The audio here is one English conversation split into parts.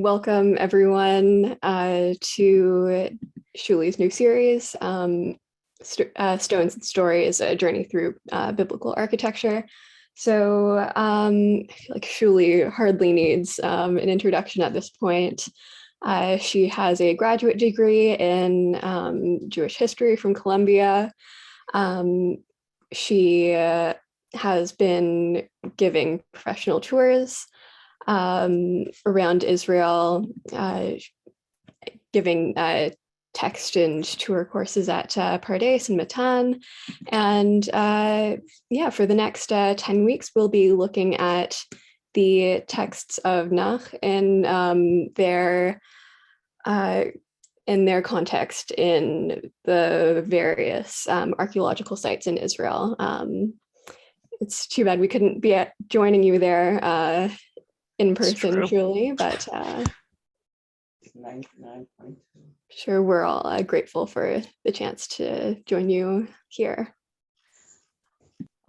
welcome everyone to Shulie's new series, Stones and Stories, a journey through biblical architecture. So I feel like Shulie hardly needs an introduction at this point. She has a graduate degree in Jewish history from Columbia. She has been giving professional tours around Israel, giving text and tour courses at Pardes and Matan. And yeah, for the next 10 weeks, we'll be looking at the texts of Nach and their context in the various archaeological sites in Israel. It's too bad we couldn't be joining you there in person, Shulie, but 99.2. Sure, we're all grateful for the chance to join you here.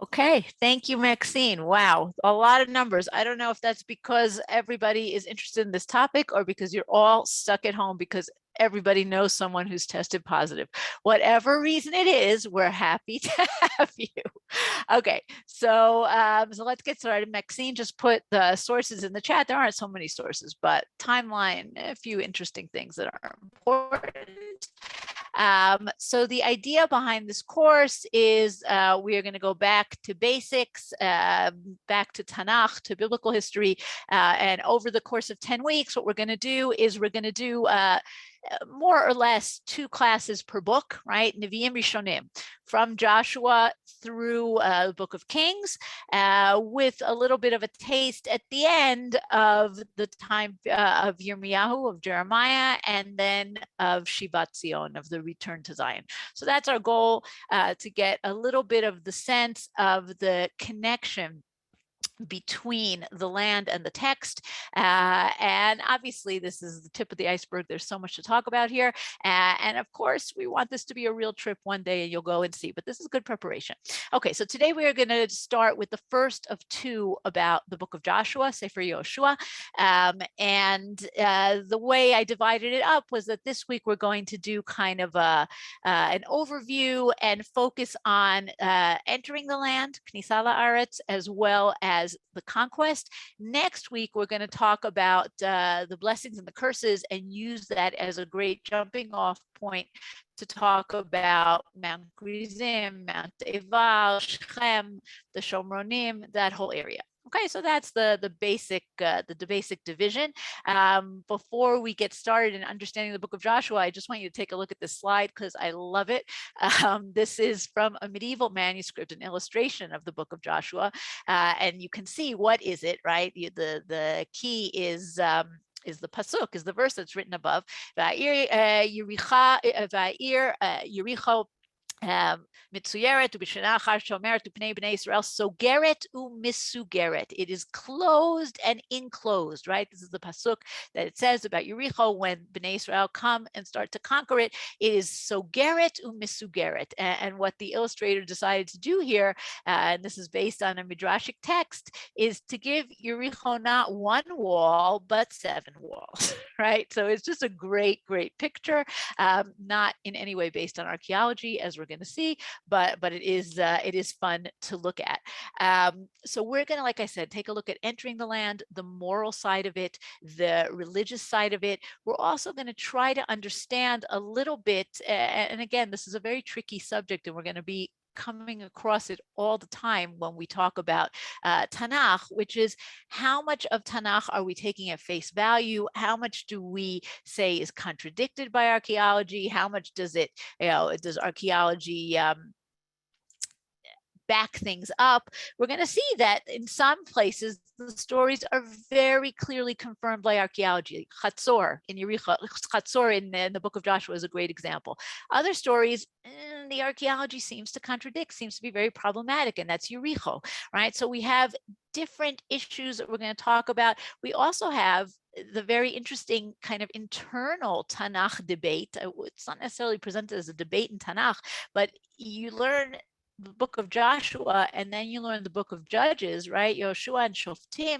Okay, thank you, Maxine. Wow, a lot of numbers. I don't know if that's because everybody is interested in this topic or because you're all stuck at home because everybody knows someone who's tested positive. Whatever reason it is, we're happy to have you. Okay, so let's get started. Maxine just put the sources in the chat. There aren't so many sources, but timeline, a few interesting things that are important. So the idea behind this course is we are going to go back to basics, back to Tanakh, to biblical history, and over the course of 10 weeks, what we're going to do is we're going to do more or less 2 classes per book, right? Nevi'im Rishonim, from Joshua through the Book of Kings, with a little bit of a taste at the end of the time of Yirmiyahu, of Jeremiah, and then of Shivat Zion, of the return to Zion. So that's our goal, to get a little bit of the sense of the connection between the land and the text. And obviously this is the tip of the iceberg. There's so much to talk about here. And of course, we want this to be a real trip one day and you'll go and see, but this is good preparation. Okay, so today we are going to start with the first of 2 about the book of Joshua, Sefer Yehoshua. And the way I divided it up was that this week we're going to do kind of an overview and focus on entering the land, K'nisa La'aretz, as well as the conquest. Next week, we're going to talk about the blessings and the curses and use that as a great jumping off point to talk about Mount Gerizim, Mount Eval, Shechem, the Shomronim, that whole area. Okay, so that's the basic division. Before we get started in understanding the book of Joshua, I just want you to take a look at this slide because I love it. This is from a medieval manuscript, an illustration of the book of Joshua, and you can see what is it, right? The key is the pasuk, is the verse that's written above. Yoriho Mitzuyeret ub'shenachar shomeret upnei bnei Israel sogeret u'misugeret. It is closed and enclosed, right? This is the pasuk that it says about Yoriho when bnei Israel come and start to conquer it. It is sogeret u'misugeret. And what the illustrator decided to do here, and this is based on a midrashic text, is to give Yoriho not 1 wall but 7 walls, right? So it's just a great picture, not in any way based on archaeology, as we're going to see, but it is fun to look at. So we're going to, like I said, take a look at entering the land, the moral side of it, the religious side of it. We're also going to try to understand a little bit, and again, this is a very tricky subject, and we're going to be coming across it all the time when we talk about Tanakh, which is how much of Tanakh are we taking at face value? How much do we say is contradicted by archaeology? How much does it, does archaeology back things up? We're going to see that in some places the stories are very clearly confirmed by archaeology. Khatsur in Yoriho, Khatsur in the book of Joshua is a great example. Other stories, the archaeology seems to contradict, seems to be very problematic, and that's Yoriho, right? So we have different issues that we're going to talk about. We also have the very interesting kind of internal Tanakh debate. It's not necessarily presented as a debate in Tanakh, but you learn the book of Joshua, and then you learn the book of Judges, right? Yehoshua and Shoftim,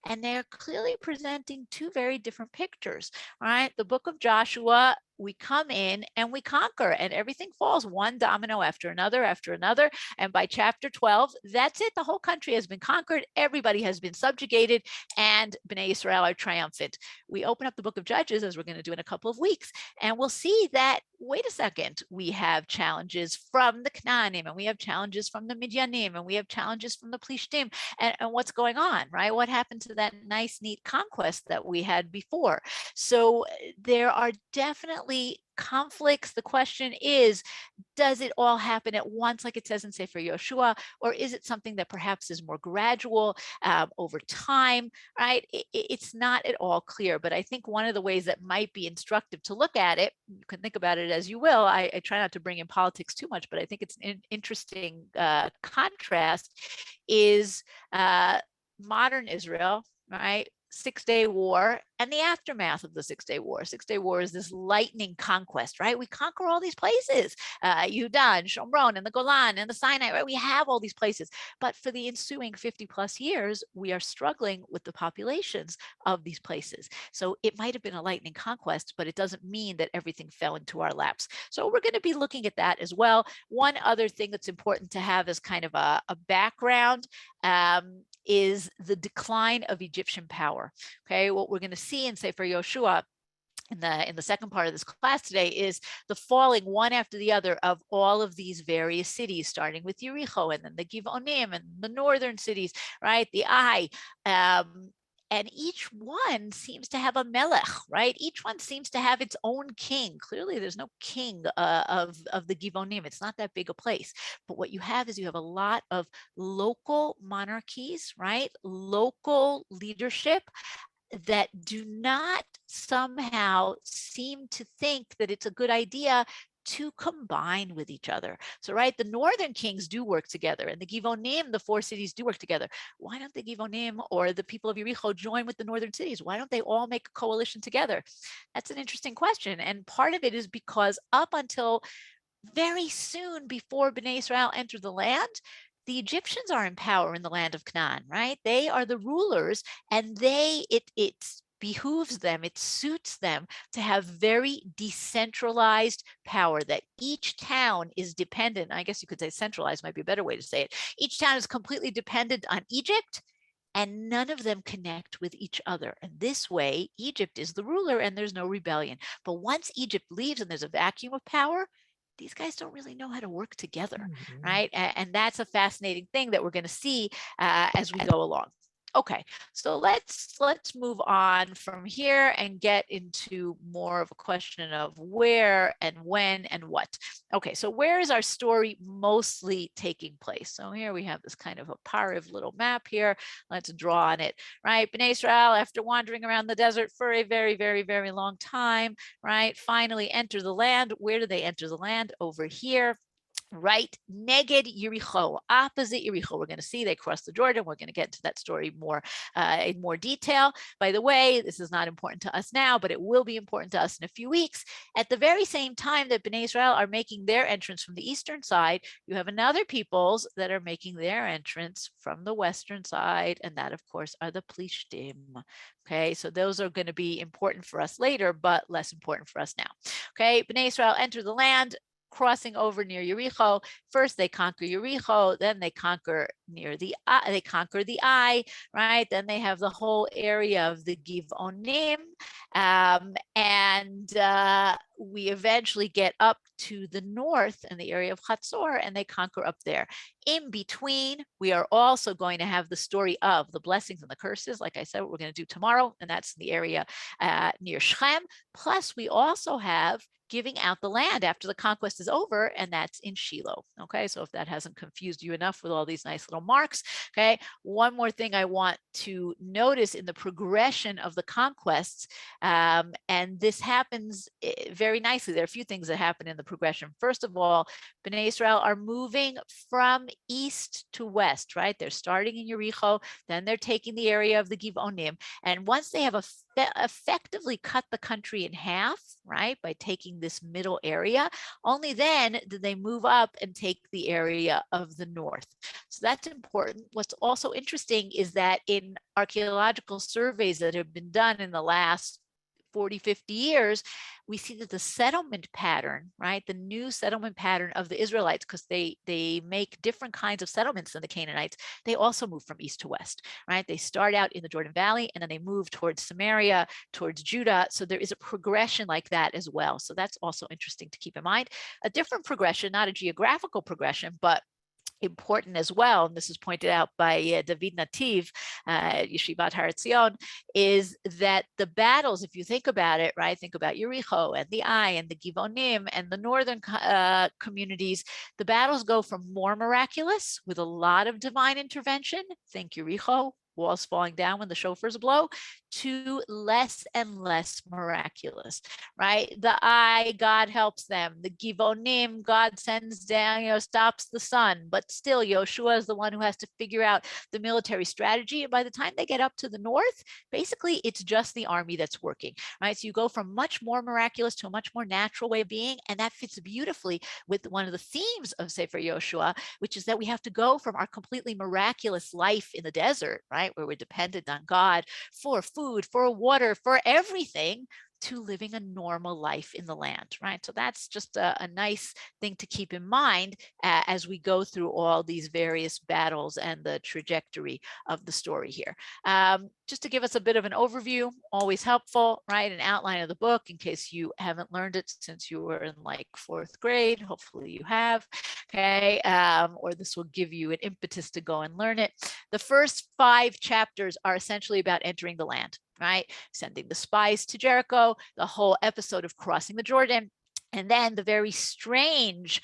and they're clearly presenting two very different pictures, right? The book of Joshua, we come in and we conquer, and everything falls one domino after another, and by chapter 12, that's it. The whole country has been conquered, everybody has been subjugated, and Bnei Israel are triumphant. We open up the book of Judges, as we're going to do in a couple of weeks, and we'll see that, wait a second, we have challenges from the Canaanim, and we have challenges from the Midyanim, and we have challenges from the Plishtim, and what's going on, right? What happened to that nice, neat conquest that we had before? So there are definitely conflicts. The question is, does it all happen at once, like it says in Sefer Yehoshua, or is it something that perhaps is more gradual over time, right? It's not at all clear, but I think one of the ways that might be instructive to look at it, you can think about it as you will. I try not to bring in politics too much, but I think it's an interesting contrast, is modern Israel, right? 6-Day War and the aftermath of the 6-Day War. 6-Day War is this lightning conquest, right? We conquer all these places, Yehuda and Shomron and the Golan and the Sinai, right? We have all these places. But for the ensuing 50 plus years, we are struggling with the populations of these places. So it might have been a lightning conquest, but it doesn't mean that everything fell into our laps. So we're going to be looking at that as well. One other thing that's important to have as kind of a background is the decline of Egyptian power. Okay, what we're going to see in Sefer Yehoshua in the second part of this class today is the falling one after the other of all of these various cities, starting with Yoriho and then the Giveonim and the northern cities, right? The Ai. And each one seems to have a melech, right? Each one seems to have its own king. Clearly, there's no king of the Givonim. It's not that big a place. But what you have is you have a lot of local monarchies, right? Local leadership that do not somehow seem to think that it's a good idea to combine with each other. So, right, the northern kings do work together, and the Givonim, the 4 cities, do work together. Why don't the Givonim or the people of Yericho join with the northern cities? Why don't they all make a coalition together? That's an interesting question. And part of it is because up until very soon before Bnei Israel entered the land, the Egyptians are in power in the land of Canaan, right? They are the rulers, and it behooves them, it suits them to have very decentralized power, that each town is dependent. I guess you could say centralized might be a better way to say it. Each town is completely dependent on Egypt, and none of them connect with each other. And this way, Egypt is the ruler and there's no rebellion. But once Egypt leaves and there's a vacuum of power, these guys don't really know how to work together, right? And that's a fascinating thing that we're going to see as we go along. Okay, so let's move on from here and get into more of a question of where and when and what. Okay, so where is our story mostly taking place? So here we have this kind of a pariv little map here. Let's draw on it, right? Bnei Israel, after wandering around the desert for a very, very, very long time, right, finally enter the land. Where do they enter the land? Over here. Right, neged Yericho, opposite Yericho. We're going to see they cross the Jordan. We're going to get into that story more in more detail. By the way, this is not important to us now, but it will be important to us in a few weeks. At the very same time that Bnei Israel are making their entrance from the eastern side, you have another peoples that are making their entrance from the western side, and that, of course, are the Plishtim. Okay, so those are going to be important for us later, but less important for us now. Okay, Bnei Israel enter the land, crossing over near Yericho. First, they conquer Yericho, then they conquer near the Ai, right? Then they have the whole area of the Giveonim, and we eventually get up to the north in the area of Khatsur, and they conquer up there. In between, we are also going to have the story of the blessings and the curses, like I said, what we're going to do tomorrow, and that's in the area near Shechem. Plus, we also have giving out the land after the conquest is over, and that's in Shiloh. Okay, so if that hasn't confused you enough with all these nice little marks, okay, one more thing I want to notice in the progression of the conquests, and this happens very nicely. There are a few things that happen in the progression. First of all, Bnei Israel are moving from east to west, right? They're starting in Yericho, then they're taking the area of the Giveonim, and once they have a effectively cut the country in half, right, by taking this middle area. Only then did they move up and take the area of the north. So that's important. What's also interesting is that in archaeological surveys that have been done in the last 40, 50 years, we see that the settlement pattern, right, the new settlement pattern of the Israelites, because they make different kinds of settlements than the Canaanites, they also move from east to west, right? They start out in the Jordan Valley and then they move towards Samaria, towards Judah. So there is a progression like that as well. So that's also interesting to keep in mind. A different progression, not a geographical progression, but important as well, and this is pointed out by David Nativ at Yeshivat Har Etzion, is that the battles, if you think about it, right, think about Yoriho and the Ai and the Givonim and the northern communities, the battles go from more miraculous with a lot of divine intervention, think Yoriho, walls falling down when the shofars blow, to less and less miraculous, right? The Ai, God helps them. The Givonim, God sends down, stops the sun. But still, Yoshua is the one who has to figure out the military strategy. And by the time they get up to the north, basically, it's just the army that's working, right? So you go from much more miraculous to a much more natural way of being. And that fits beautifully with one of the themes of Sefer Yoshua, which is that we have to go from our completely miraculous life in the desert, right, where we're dependent on God for food, for water, for everything, to living a normal life in the land, right? So that's just a nice thing to keep in mind as we go through all these various battles and the trajectory of the story here. Just to give us a bit of an overview, always helpful, right? An outline of the book in case you haven't learned it since you were in like 4th grade. Hopefully you have, okay? Or this will give you an impetus to go and learn it. The first 5 chapters are essentially about entering the land, right? Sending the spies to Jericho, the whole episode of crossing the Jordan, and then the very strange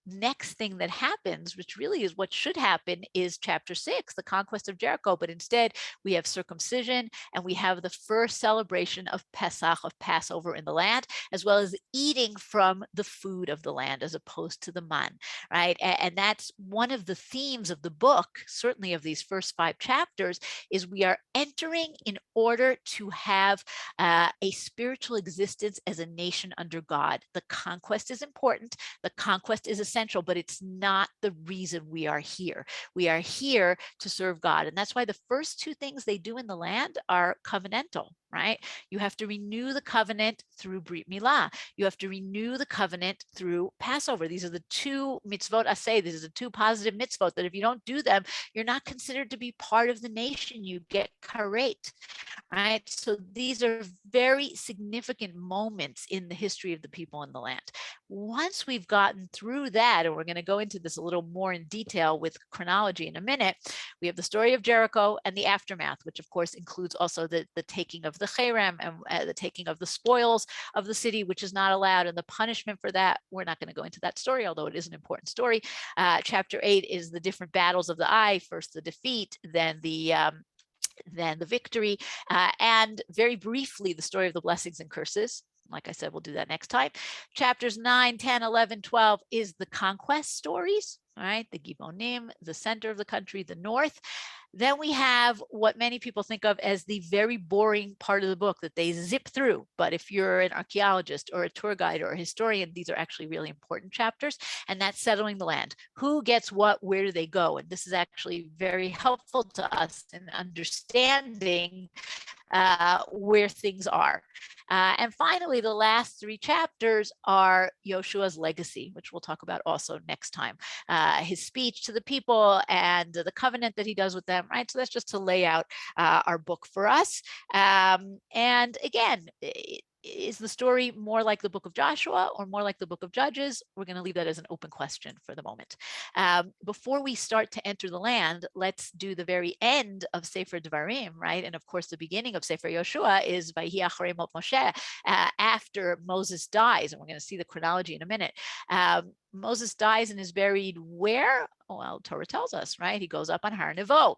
next thing that happens, which really is what should happen, is chapter 6, the conquest of Jericho. But instead, we have circumcision and we have the first celebration of Pesach, of Passover in the land, as well as eating from the food of the land as opposed to the man, right? And that's one of the themes of the book, certainly of these first 5 chapters, is we are entering in order to have a spiritual existence as a nation under God. The conquest is important. The conquest is essential, but it's not the reason we are here. We are here to serve God. And that's why the first 2 things they do in the land are covenantal, right? You have to renew the covenant through Brit Milah. You have to renew the covenant through Passover. These are the 2 mitzvot aseh. These are the 2 positive mitzvot that if you don't do them, you're not considered to be part of the nation. You get karet, right? So these are very significant moments in the history of the people in the land. Once we've gotten through that, and we're going to go into this a little more in detail with chronology in a minute, we have the story of Jericho and the aftermath, which of course includes also the taking of the cherem and the taking of the spoils of the city, which is not allowed, and the punishment for that. We're not going to go into that story, although it is an important story. Chapter 8 is the different battles of the Ai, first the defeat, then the victory, and very briefly, the story of the blessings and curses. Like I said, we'll do that next time. Chapters 9, 10, 11, 12 is the conquest stories, all right? The Givonim, the center of the country, the north. Then we have what many people think of as the very boring part of the book that they zip through. But if you're an archaeologist or a tour guide or a historian, these are actually really important chapters. And that's settling the land. Who gets what? Where do they go? And this is actually very helpful to us in understanding where things are. And finally, the last 3 chapters are Yoshua's legacy, which we'll talk about also next time. His speech to the people and the covenant that he does with them, right? So that's just to lay out our book for us. And again, is the story more like the book of Joshua or more like the book of Judges? We're going to leave that as an open question for the moment. Before we start to enter the land, let's do the very end of Sefer Devarim, right? And of course, the beginning of Sefer Yoshua is Vayhi Acharei Mot Moshe, after Moses dies. And we're going to see the chronology in a minute. Moses dies and is buried where? Well, Torah tells us, right? He goes up on Har Nevo.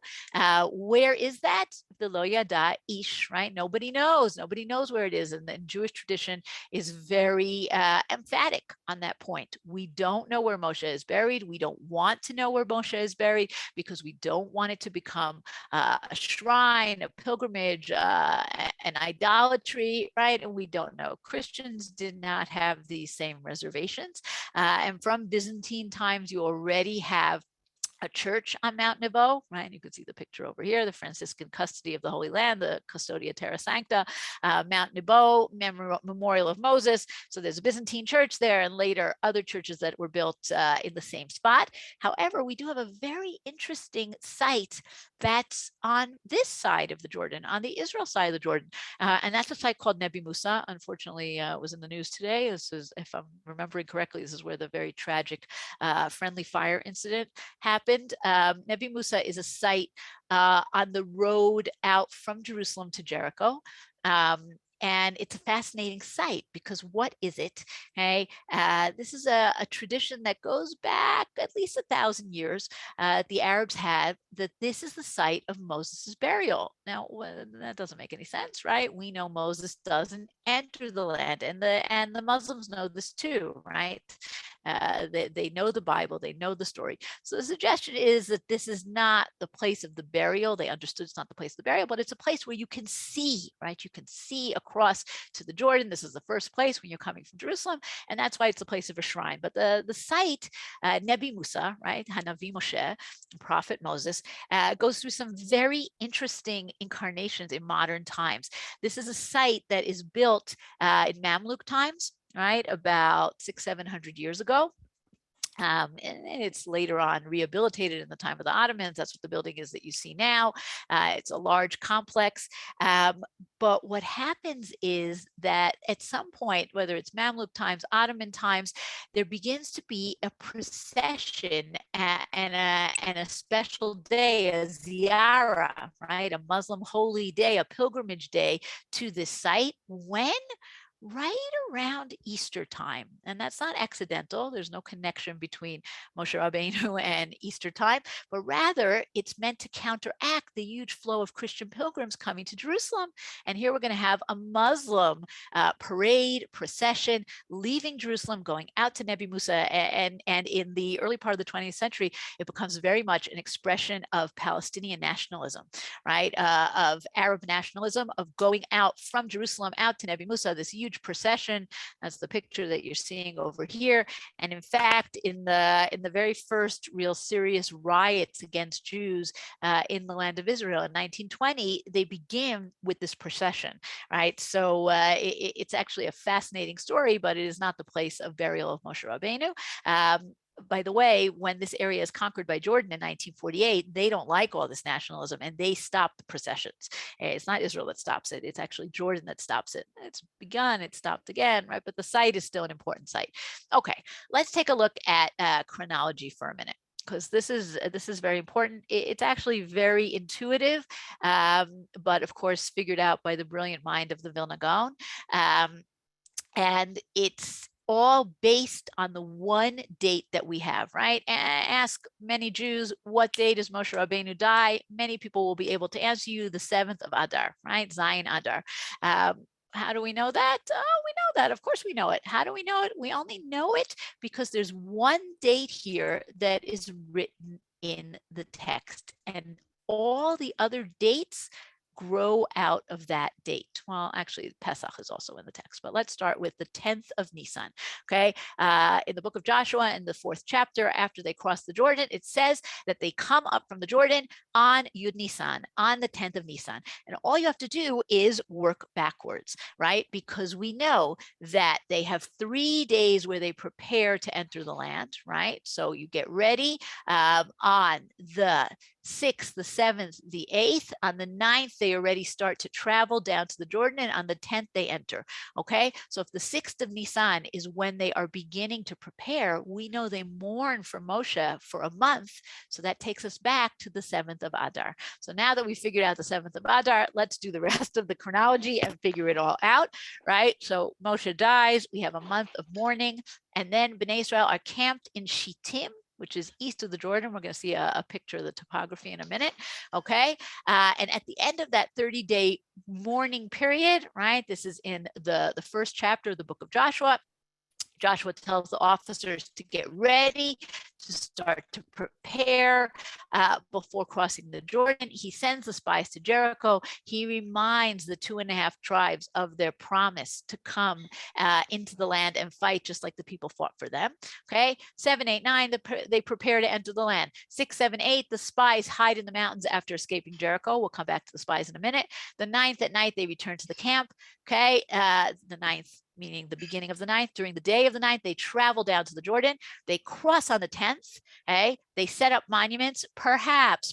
Where is that? The Lo Yada Ish, right? Nobody knows. Nobody knows where it is. And the Jewish tradition is very emphatic on that point. We don't know where Moshe is buried. We don't want to know where Moshe is buried because we don't want it to become a shrine, a pilgrimage, an idolatry, right? And we don't know. Christians did not have these same reservations. And from Byzantine times, you already have a church on Mount Nebo, right? You can see the picture over here, the Franciscan custody of the Holy Land, the Custodia Terra Sancta, Mount Nebo, Memorial of Moses. So there's a Byzantine church there, and later other churches that were built in the same spot. However, we do have a very interesting site that's on this side of the Jordan, on the Israel side of the Jordan. And that's a site called Nebi Musa. Unfortunately, was in the news today. This is, if I'm remembering correctly, this is where the very tragic friendly fire incident happened. Nebi Musa is a site on the road out from Jerusalem to Jericho. And it's a fascinating site because what is it? Okay, this is a tradition that goes back at least 1,000 years. The Arabs had that this is the site of Moses' burial. Now, that doesn't make any sense, right? We know Moses doesn't enter the land, and the Muslims know this too, right? They know the Bible, they know the story. So the suggestion is that this is not the place of the burial. They understood it's not the place of the burial, but it's a place where you can see, right? You can see across to the Jordan. This is the first place when you're coming from Jerusalem, and that's why it's a place of a shrine. But the site, Nebi Musa, right, Hanavi Moshe, Prophet Moses, goes through some very interesting incarnations in modern times. This is a site that is built in Mamluk times, right, about 600-700 years ago. And it's later on rehabilitated in the time of the Ottomans. That's what the building is that you see now. It's a large complex. But what happens is that at some point, whether it's Mamluk times, Ottoman times, there begins to be a procession and a special day, a ziyarah, right? A Muslim holy day, a pilgrimage day to this site. When? Right around Easter time. And that's not accidental. There's no connection between Moshe Rabbeinu and Easter time, but rather it's meant to counteract the huge flow of Christian pilgrims coming to Jerusalem. And here we're going to have a Muslim parade, procession, leaving Jerusalem, going out to Nebi Musa. And in the early part of the 20th century, it becomes very much an expression of Palestinian nationalism, right? Of Arab nationalism, of going out from Jerusalem out to Nebi Musa, this huge procession. That's the picture that you're seeing over here. And in fact, in the very first real serious riots against Jews in the land of Israel in 1920, they begin with this procession, right? So it's actually a fascinating story, but it is not the place of burial of Moshe Rabbeinu. By the way, when this area is conquered by Jordan in 1948, they don't like all this nationalism and they stop the processions. It's not Israel that stops it. It's actually Jordan that stops it. It's begun, it stopped again, right? But the site is still an important site. Okay, let's take a look at chronology for a minute, because this is very important. It's actually very intuitive, but of course figured out by the brilliant mind of the Vilna Gaon. And it's all based on the one date that we have, right? Ask many Jews, what day does Moshe Rabbeinu die? Many people will be able to answer you, the 7th of Adar, right? Zayin Adar. How do we know that? Oh, we know that. Of course we know it. How do we know it? We only know it because there's one date here that is written in the text, and all the other dates grow out of that date. Well, actually, Pesach is also in the text, but let's start with the 10th of Nisan. Okay, in the book of Joshua, in the 4th chapter, after they cross the Jordan, it says that they come up from the Jordan on Yud Nisan, on the 10th of Nisan. And all you have to do is work backwards, right? Because we know that they have 3 days where they prepare to enter the land, right? So you get ready on the 6th, the 7th, the 8th. On the 9th, they already start to travel down to the Jordan, and on the 10th, they enter. Okay, so if the 6th of Nisan is when they are beginning to prepare, we know they mourn for Moshe for a month. So that takes us back to the 7th of Adar. So now that we figured out the 7th of Adar, let's do the rest of the chronology and figure it all out, right? So Moshe dies, we have a month of mourning, and then Bnei Israel are camped in Shittim. which is east of the Jordan. We're going to see a picture of the topography in a minute. Okay. And at the end of that 30-day mourning period, right? This is in the first chapter of the book of Joshua. Joshua tells the officers to get ready, to start to prepare before crossing the Jordan. He sends the spies to Jericho. He reminds the 2.5 tribes of their promise to come into the land and fight just like the people fought for them. Okay, 7, 8, 9, they prepare to enter the land. 6, 7, 8, the spies hide in the mountains after escaping Jericho. We'll come back to the spies in a minute. The 9th at night, they return to the camp. Okay, the 9th, meaning the beginning of the 9th, during the day of the 9th, they travel down to the Jordan. They cross on the 10th. Okay, they set up monuments. Perhaps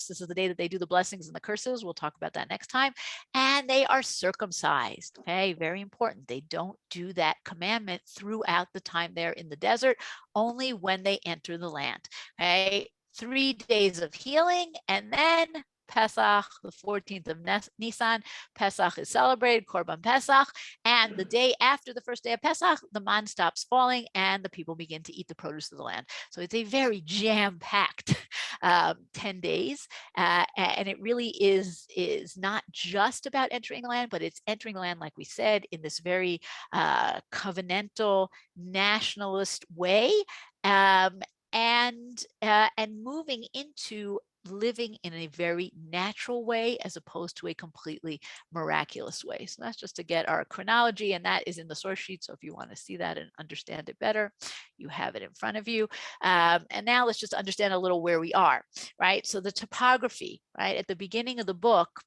this is the day that they do the blessings and the curses. We'll talk about that next time. And they are circumcised. Okay, very important. They don't do that commandment throughout the time they're in the desert, only when they enter the land. Okay, 3 days of healing, and then Pesach, the 14th of Nisan, Pesach is celebrated, Korban Pesach, and the day after the first day of Pesach, the man stops falling and the people begin to eat the produce of the land. So it's a very jam-packed 10 days, and it really is not just about entering the land, but it's entering the land, like we said, in this very covenantal, nationalist way, and moving into living in a very natural way as opposed to a completely miraculous way. So that's just to get our chronology, and that is in the source sheet. So if you want to see that and understand it better, you have it in front of you. And now let's just understand a little where we are, right? So the topography, right? At the beginning of the book,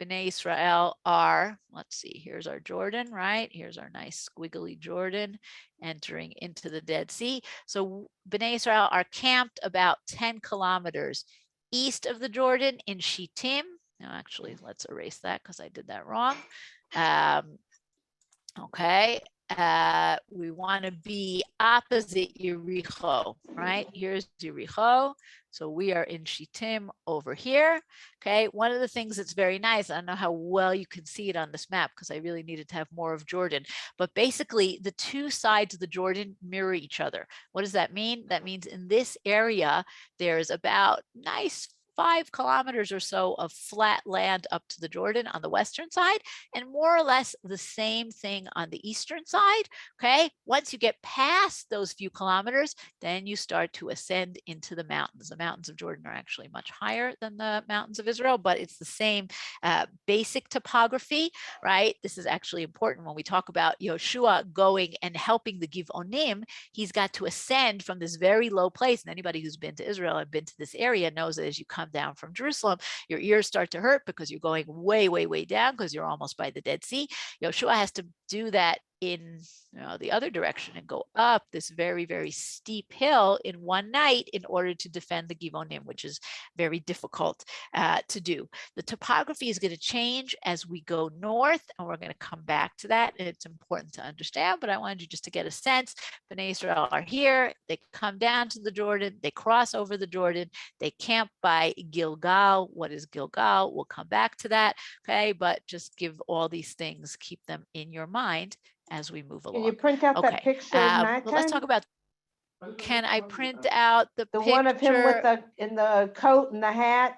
Bnei Israel are, let's see, here's our Jordan, right? Here's our nice squiggly Jordan entering into the Dead Sea. So Bnei Israel are camped about 10 kilometers east of the Jordan in Shittim. Now, actually, let's erase that because I did that wrong. Okay. We want to be opposite Yoriho, right? Here's Yoriho. So we are in Shittim over here. Okay. One of the things that's very nice, I don't know how well you can see it on this map because I really needed to have more of Jordan, but basically the two sides of the Jordan mirror each other. What does that mean? That means in this area, there's about nice 5 kilometers or so of flat land up to the Jordan on the western side, and more or less the same thing on the eastern side. Okay, once you get past those few kilometers, then you start to ascend into the mountains. The mountains of Jordan are actually much higher than the mountains of Israel, but it's the same basic topography, right? This is actually important when we talk about Yehoshua going and helping the Giveonim. He's got to ascend from this very low place, and anybody who's been to Israel and been to this area knows that as you come down from Jerusalem, your ears start to hurt because you're going way, way, way down because you're almost by the Dead Sea. Yehoshua has to do that in the other direction and go up this very, very steep hill in one night in order to defend the Giveonim, which is very difficult to do. The topography is going to change as we go north, and we're going to come back to that, and it's important to understand, but I wanted you just to get a sense. Bnei Israel are here, they come down to the Jordan, they cross over the Jordan, they camp by Gilgal. What is Gilgal? We'll come back to that, okay, but just give all these things, keep them in your mind as we move along. Can you print out that picture of well, let's talk about, can I print out the picture? One of him with in the coat and the hat?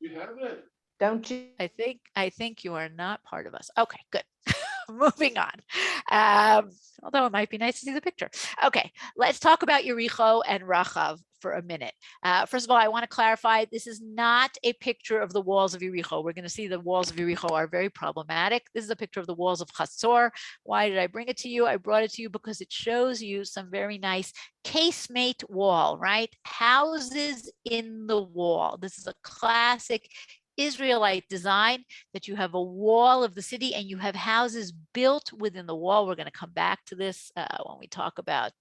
You have it. Don't you? I think you are not part of us. Okay, good. Moving on. Although it might be nice to see the picture. Okay, let's talk about Yoriho and Rachav for a minute. First of all, I want to clarify, this is not a picture of the walls of Yoriho. We're going to see the walls of Yoriho are very problematic. This is a picture of the walls of Khatsur. Why did I bring it to you? I brought it to you because it shows you some very nice casemate wall, right? Houses in the wall. This is a classic Israelite design, that you have a wall of the city and you have houses built within the wall. We're going to come back to this when we talk about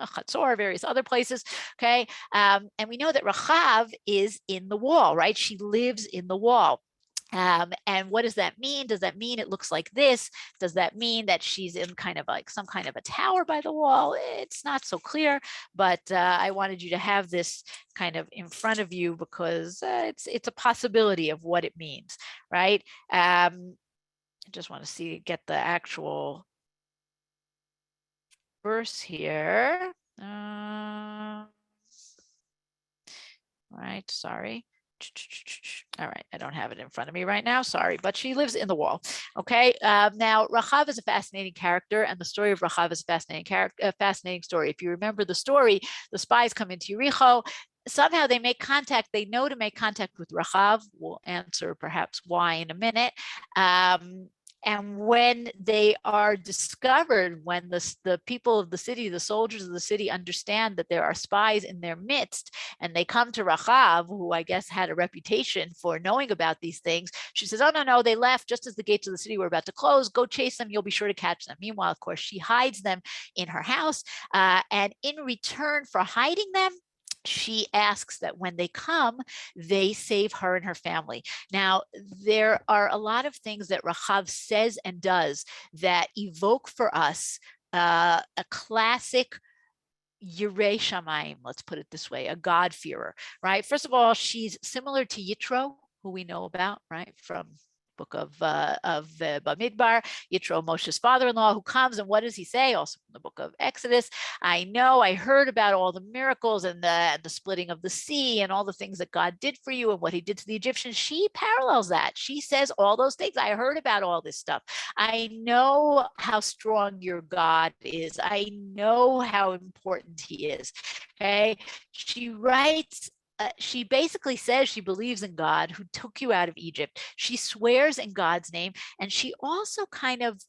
Khatsur, various other places. Okay. And we know that Rachav is in the wall, right? She lives in the wall. And what does that mean? Does that mean it looks like this? Does that mean that she's in kind of like some kind of a tower by the wall? It's not so clear, but I wanted you to have this kind of in front of you because it's a possibility of what it means, right? I just want to get the actual verse here. right? Sorry. All right, I don't have it in front of me right now, sorry, but she lives in the wall. Okay, now Rachav is a fascinating character, and the story of Rachav is a fascinating story. If you remember the story, the spies come into Yoriho. Somehow they make contact. They know to make contact with Rachav. We'll answer perhaps why in a minute. And when they are discovered, when the people of the city, the soldiers of the city understand that there are spies in their midst, and they come to Rachav, who I guess had a reputation for knowing about these things, she says, oh, no, they left just as the gates of the city were about to close. Go chase them. You'll be sure to catch them. Meanwhile, of course, she hides them in her house. And in return for hiding them, she asks that when they come, they save her and her family. Now, there are a lot of things that Rachav says and does that evoke for us a classic Yirei Shamayim, let's put it this way, a God-fearer, right? First of all, she's similar to Yitro, who we know about, right, from book of Bamidbar, Yitro, Moshe's father-in-law, who comes, and what does he say? Also from the book of Exodus, I heard about all the miracles and the splitting of the sea and all the things that God did for you and what he did to the Egyptians. She parallels that. She says all those things. I heard about all this stuff. I know how strong your God is. I know how important he is. Okay. She writes, she basically says she believes in God who took you out of Egypt. She swears in God's name, and she also kind of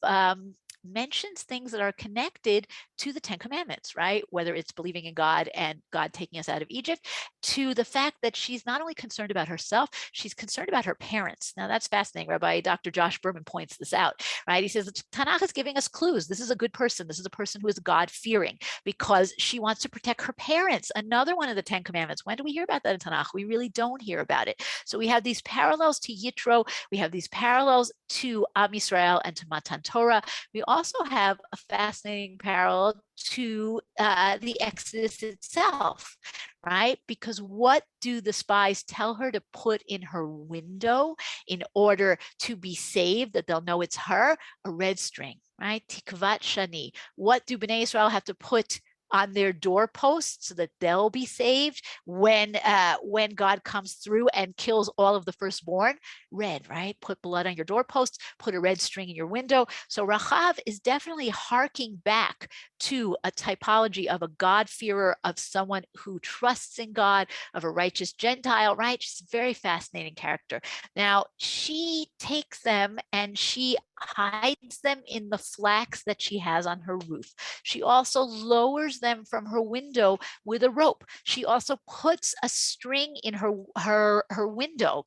mentions things that are connected to the Ten Commandments, right? Whether it's believing in God and God taking us out of Egypt, to the fact that she's not only concerned about herself, she's concerned about her parents. Now that's fascinating. Rabbi Dr. Josh Berman points this out, right? He says the Tanakh is giving us clues. This is a good person. This is a person who is God-fearing because she wants to protect her parents. Another one of the Ten Commandments. When do we hear about that in Tanakh? We really don't hear about it. So we have these parallels to Yitro. We have these parallels to Am Yisrael and to Matan Torah. We also have a fascinating parallel to the Exodus itself, right? Because what do the spies tell her to put in her window in order to be saved, that they'll know it's her? A red string, right? Tikvat shani. What do Bnei Israel have to put on their doorposts so that they'll be saved when God comes through and kills all of the firstborn? Red, right? Put blood on your doorposts, put a red string in your window. So Rachav is definitely harking back to a typology of a God-fearer, of someone who trusts in God, of a righteous Gentile, right? She's a very fascinating character. Now, she takes them and she hides them in the flax that she has on her roof. She also lowers them from her window with a rope. She also puts a string in her window.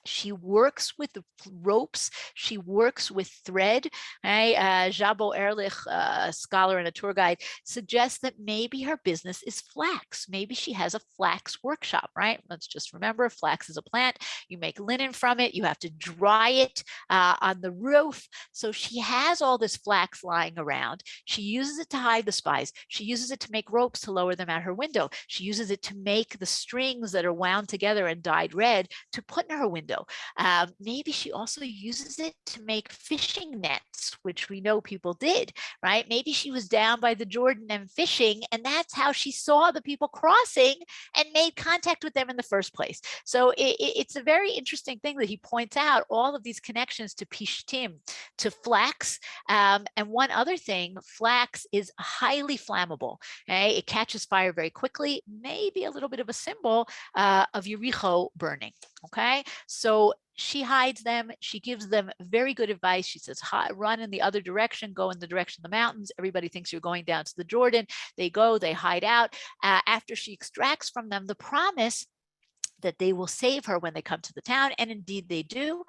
She works with ropes. She works with thread. Right? Jabo Ehrlich, a scholar and a tour guide, suggests that maybe her business is flax. Maybe she has a flax workshop, right? Let's just remember, flax is a plant. You make linen from it. You have to dry it on the roof. So she has all this flax lying around. She uses it to hide the spies. She uses it to make ropes to lower them at her window. She uses it to make the strings that are wound together and dyed red to put in her window. Maybe she also uses it to make fishing nets, which we know people did, right? Maybe she was down by the Jordan and fishing, and that's how she saw the people crossing and made contact with them in the first place. So it's a very interesting thing that he points out, all of these connections to Pishtim, to flax. And one other thing, flax is highly flammable. Okay? It catches fire very quickly, maybe a little bit of a symbol of Yoriho burning. Okay, so she hides them. She gives them very good advice. She says, run in the other direction, go in the direction of the mountains. Everybody thinks you're going down to the Jordan. They go, they hide out. After she extracts from them the promise that they will save her when they come to the town, and indeed they do.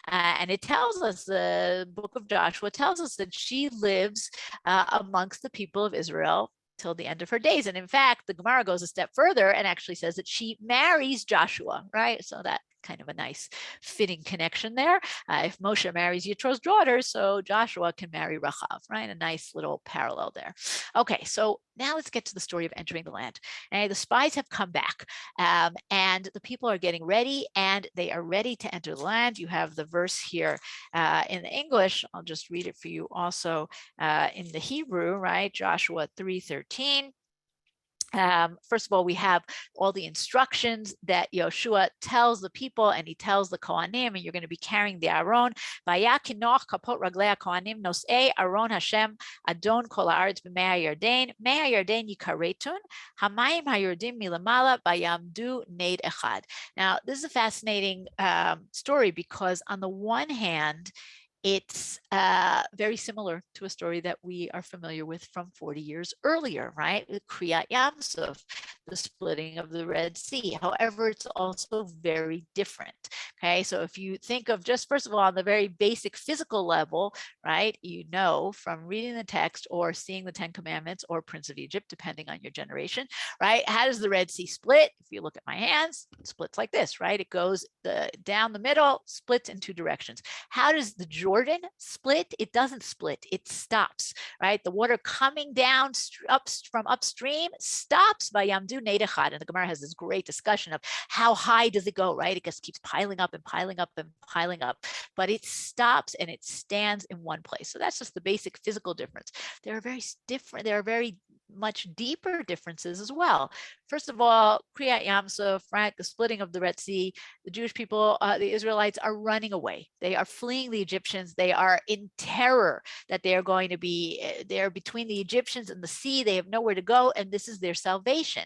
And it tells us, the book of Joshua tells us that she lives amongst the people of Israel till the end of her days. And in fact, the Gemara goes a step further and actually says that she marries Joshua, right? So that kind of a nice fitting connection there. If Moshe marries Yitro's daughter, so Joshua can marry Rachav, right? A nice little parallel there. Okay, so now let's get to the story of entering the land. And the spies have come back and the people are getting ready, and they are ready to enter the land. You have the verse here in the English. I'll just read it for you also in the Hebrew, right? Joshua 3:13. First of all, we have all the instructions that Yehoshua tells the people, and he tells the Kohanim, and you're going to be carrying the Aron. Vayakinoch kapot raglei Kohanim nosei Aron Hashem Adon kol haaretz b'mei hayarden yikaretun hamayim hayordim milamala bayamdu neid echad. Now, this is a fascinating story because on the one hand, it's very similar to a story that we are familiar with from 40 years earlier, right? With Kriyat Yamsuf, the splitting of the Red Sea. However, it's also very different. Okay, so if you think of just first of all on the very basic physical level, right? You know from reading the text or seeing the Ten Commandments or Prince of Egypt, depending on your generation, right? How does the Red Sea split? If you look at my hands, it splits like this, right? It goes down the middle, splits in two directions. How does the Jordan split? It doesn't split, it stops, right? The water coming down from upstream stops by Yamdu Neid Echad. And the Gemara has this great discussion of how high does it go, right? It just keeps piling up and piling up and piling up, but it stops and it stands in one place. So that's just the basic physical difference. There are very much deeper differences as well. First of all, Kriyat Yamsuf, right, the splitting of the Red Sea, the Jewish people, the Israelites are running away. They are fleeing the Egyptians. They are in terror that they are going to be, they're between the Egyptians and the sea. They have nowhere to go, and this is their salvation.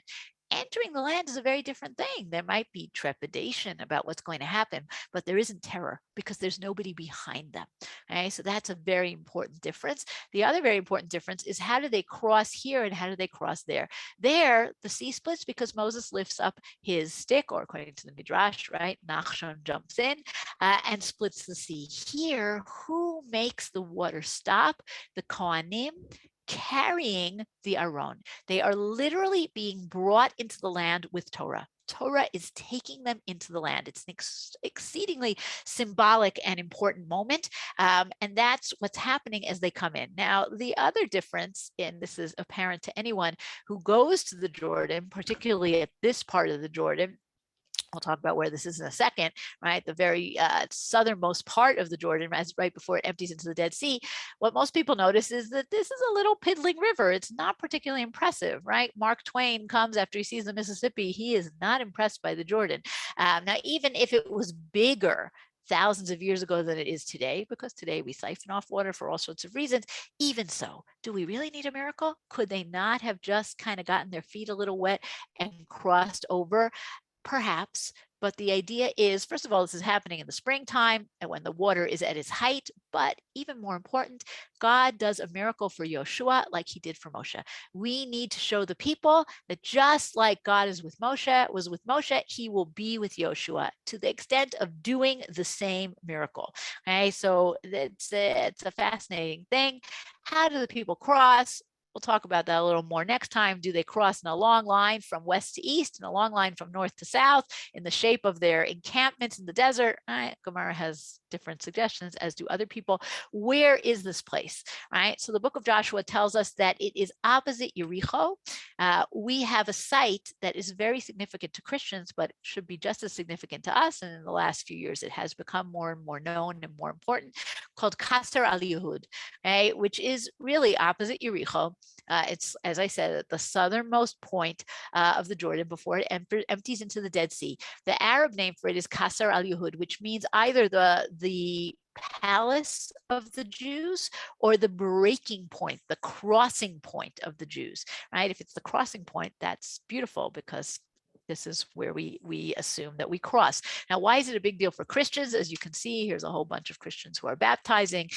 Entering the land is a very different thing. There might be trepidation about what's going to happen, but there isn't terror because there's nobody behind them. Okay, so that's a very important difference. The other very important difference is how do they cross here and how do they cross there? There, the sea splits because Moses lifts up his stick, or according to the Midrash, right, Nach jumps in and splits the sea. Here, who makes the water stop? The Kohanim, carrying the Aron. They are literally being brought into the land with Torah. Torah is taking them into the land. It's an exceedingly symbolic and important moment. And that's what's happening as they come in. Now, the other difference, and this is apparent to anyone who goes to the Jordan, particularly at this part of the Jordan, we'll talk about where this is in a second, right? The very southernmost part of the Jordan, right before it empties into the Dead Sea. What most people notice is that this is a little piddling river. It's not particularly impressive, right? Mark Twain comes after he sees the Mississippi. He is not impressed by the Jordan. Now, even if it was bigger thousands of years ago than it is today, because today we siphon off water for all sorts of reasons, even so, do we really need a miracle? Could they not have just kind of gotten their feet a little wet and crossed over? Perhaps, but the idea is, first of all, this is happening in the springtime and when the water is at its height, but even more important, God does a miracle for Yehoshua like he did for Moshe. We need to show the people that just like God was with Moshe, he will be with Yehoshua to the extent of doing the same miracle. Okay, so it's a fascinating thing. How do the people cross? We'll talk about that a little more next time. Do they cross in a long line from west to east and a long line from north to south in the shape of their encampments in the desert? Gemara has different suggestions, as do other people. Where is this place? Right. So the book of Joshua tells us that it is opposite Yoriho. We have a site that is very significant to Christians, but should be just as significant to us. And in the last few years, it has become more and more known and more important, called Crusader Aliyah, right, which is really opposite Yoriho. It's, as I said, at the southernmost point of the Jordan before it empties into the Dead Sea. The Arab name for it is Crusader Aliyah, which means either the palace of the Jews or the breaking point, the crossing point of the Jews, right? If it's the crossing point, that's beautiful because this is where we assume that we cross. Now, why is it a big deal for Christians? As you can see, here's a whole bunch of Christians who are baptizing.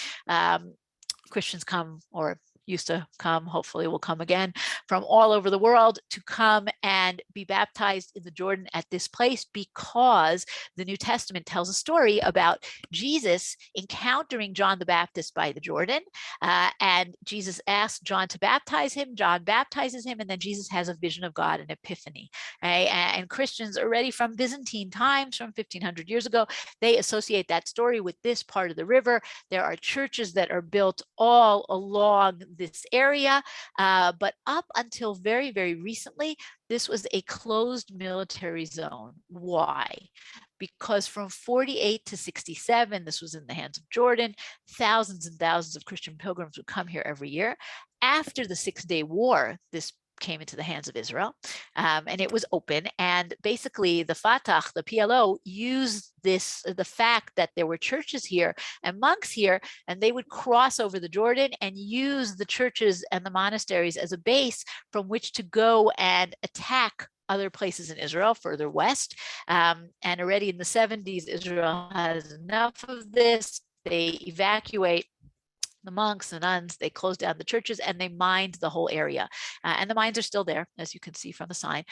Christians come, or used to come, hopefully will come again, from all over the world to come and be baptized in the Jordan at this place, because the New Testament tells a story about Jesus encountering John the Baptist by the Jordan, and Jesus asks John to baptize him. John baptizes him, and then Jesus has a vision of God, an epiphany. Right? And Christians already from Byzantine times, from 1500 years ago, they associate that story with this part of the river. There are churches that are built all along this area, but up until very, very recently, this was a closed military zone. Why? Because from 48 to 67, this was in the hands of Jordan. Thousands and thousands of Christian pilgrims would come here every year. After the 6-Day War, this came into the hands of Israel, and it was open. And basically the Fatah, the PLO, used the fact that there were churches here and monks here, and they would cross over the Jordan and use the churches and the monasteries as a base from which to go and attack other places in Israel further west. And already in the 70s, Israel has enough of this. They evacuate the monks, the nuns, they closed down the churches, and they mined the whole area. And the mines are still there, as you can see from the sign.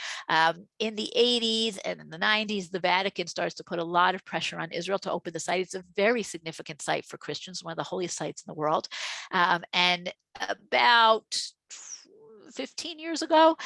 In the 80s and in the 90s, the Vatican starts to put a lot of pressure on Israel to open the site. It's a very significant site for Christians, one of the holiest sites in the world. And about 15 years ago,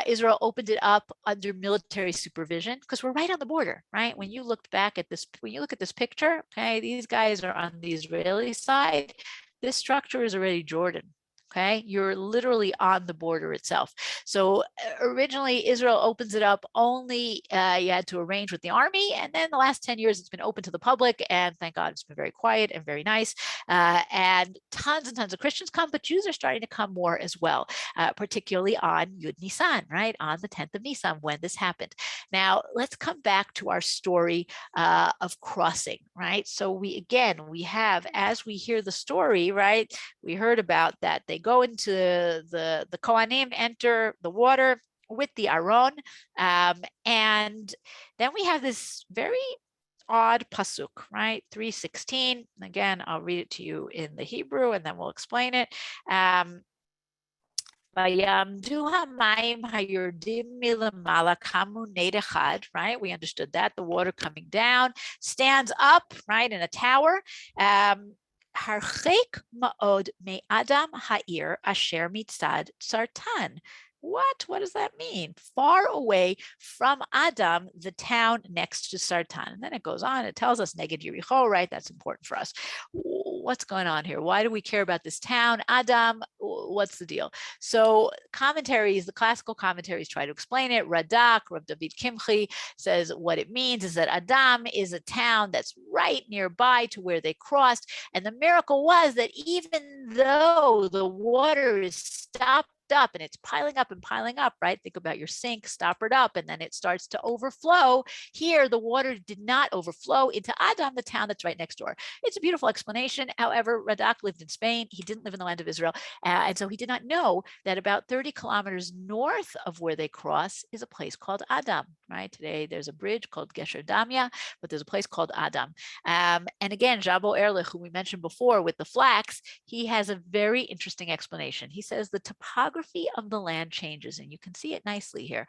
Israel opened it up under military supervision, because we're right on the border, right? When you look at this picture, okay, these guys are on the Israeli side. This structure is already Jordan. Okay, you're literally on the border itself. So originally Israel opens it up only, you had to arrange with the army, and then the last 10 years it's been open to the public, and thank God it's been very quiet and very nice. And tons of Christians come, but Jews are starting to come more as well, particularly on Yud Nisan, right? On the 10th of Nisan when this happened. Now let's come back to our story of crossing, right? So we have, as we hear the story, right? We heard about that. They go into the Kohanim, enter the water with the Aron, and then we have this very odd pasuk, right? 3:16. Again, I'll read it to you in the Hebrew, and then we'll explain it. Vayamdu hamayim hayurdim milamala kamu ned echad, right? We understood that. The water coming down stands up, right, in a tower. Harchek ma'od me Adam ha'ir asher mitzad sartan. What does that mean? Far away from Adam, the town next to Sartan. And then it goes on, it tells us Neged Yoriho, right? That's important for us. What's going on here? Why do we care about this town? Adam, what's the deal? So commentaries, the classical commentaries try to explain it. Radak, Rav David Kimchi, says what it means is that Adam is a town that's right nearby to where they crossed. And the miracle was that even though the water is stopped up and it's piling up, right? Think about your sink, stopper it up, and then it starts to overflow. Here, the water did not overflow into Adam, the town that's right next door. It's a beautiful explanation. However, Radak lived in Spain. He didn't live in the land of Israel. And so he did not know that about 30 kilometers north of where they cross is a place called Adam, right? Today, there's a bridge called Gesher Damya, but there's a place called Adam. And again, Jabo Erlich, who we mentioned before with the flax, he has a very interesting explanation. He says the topography of the land changes, and you can see it nicely here.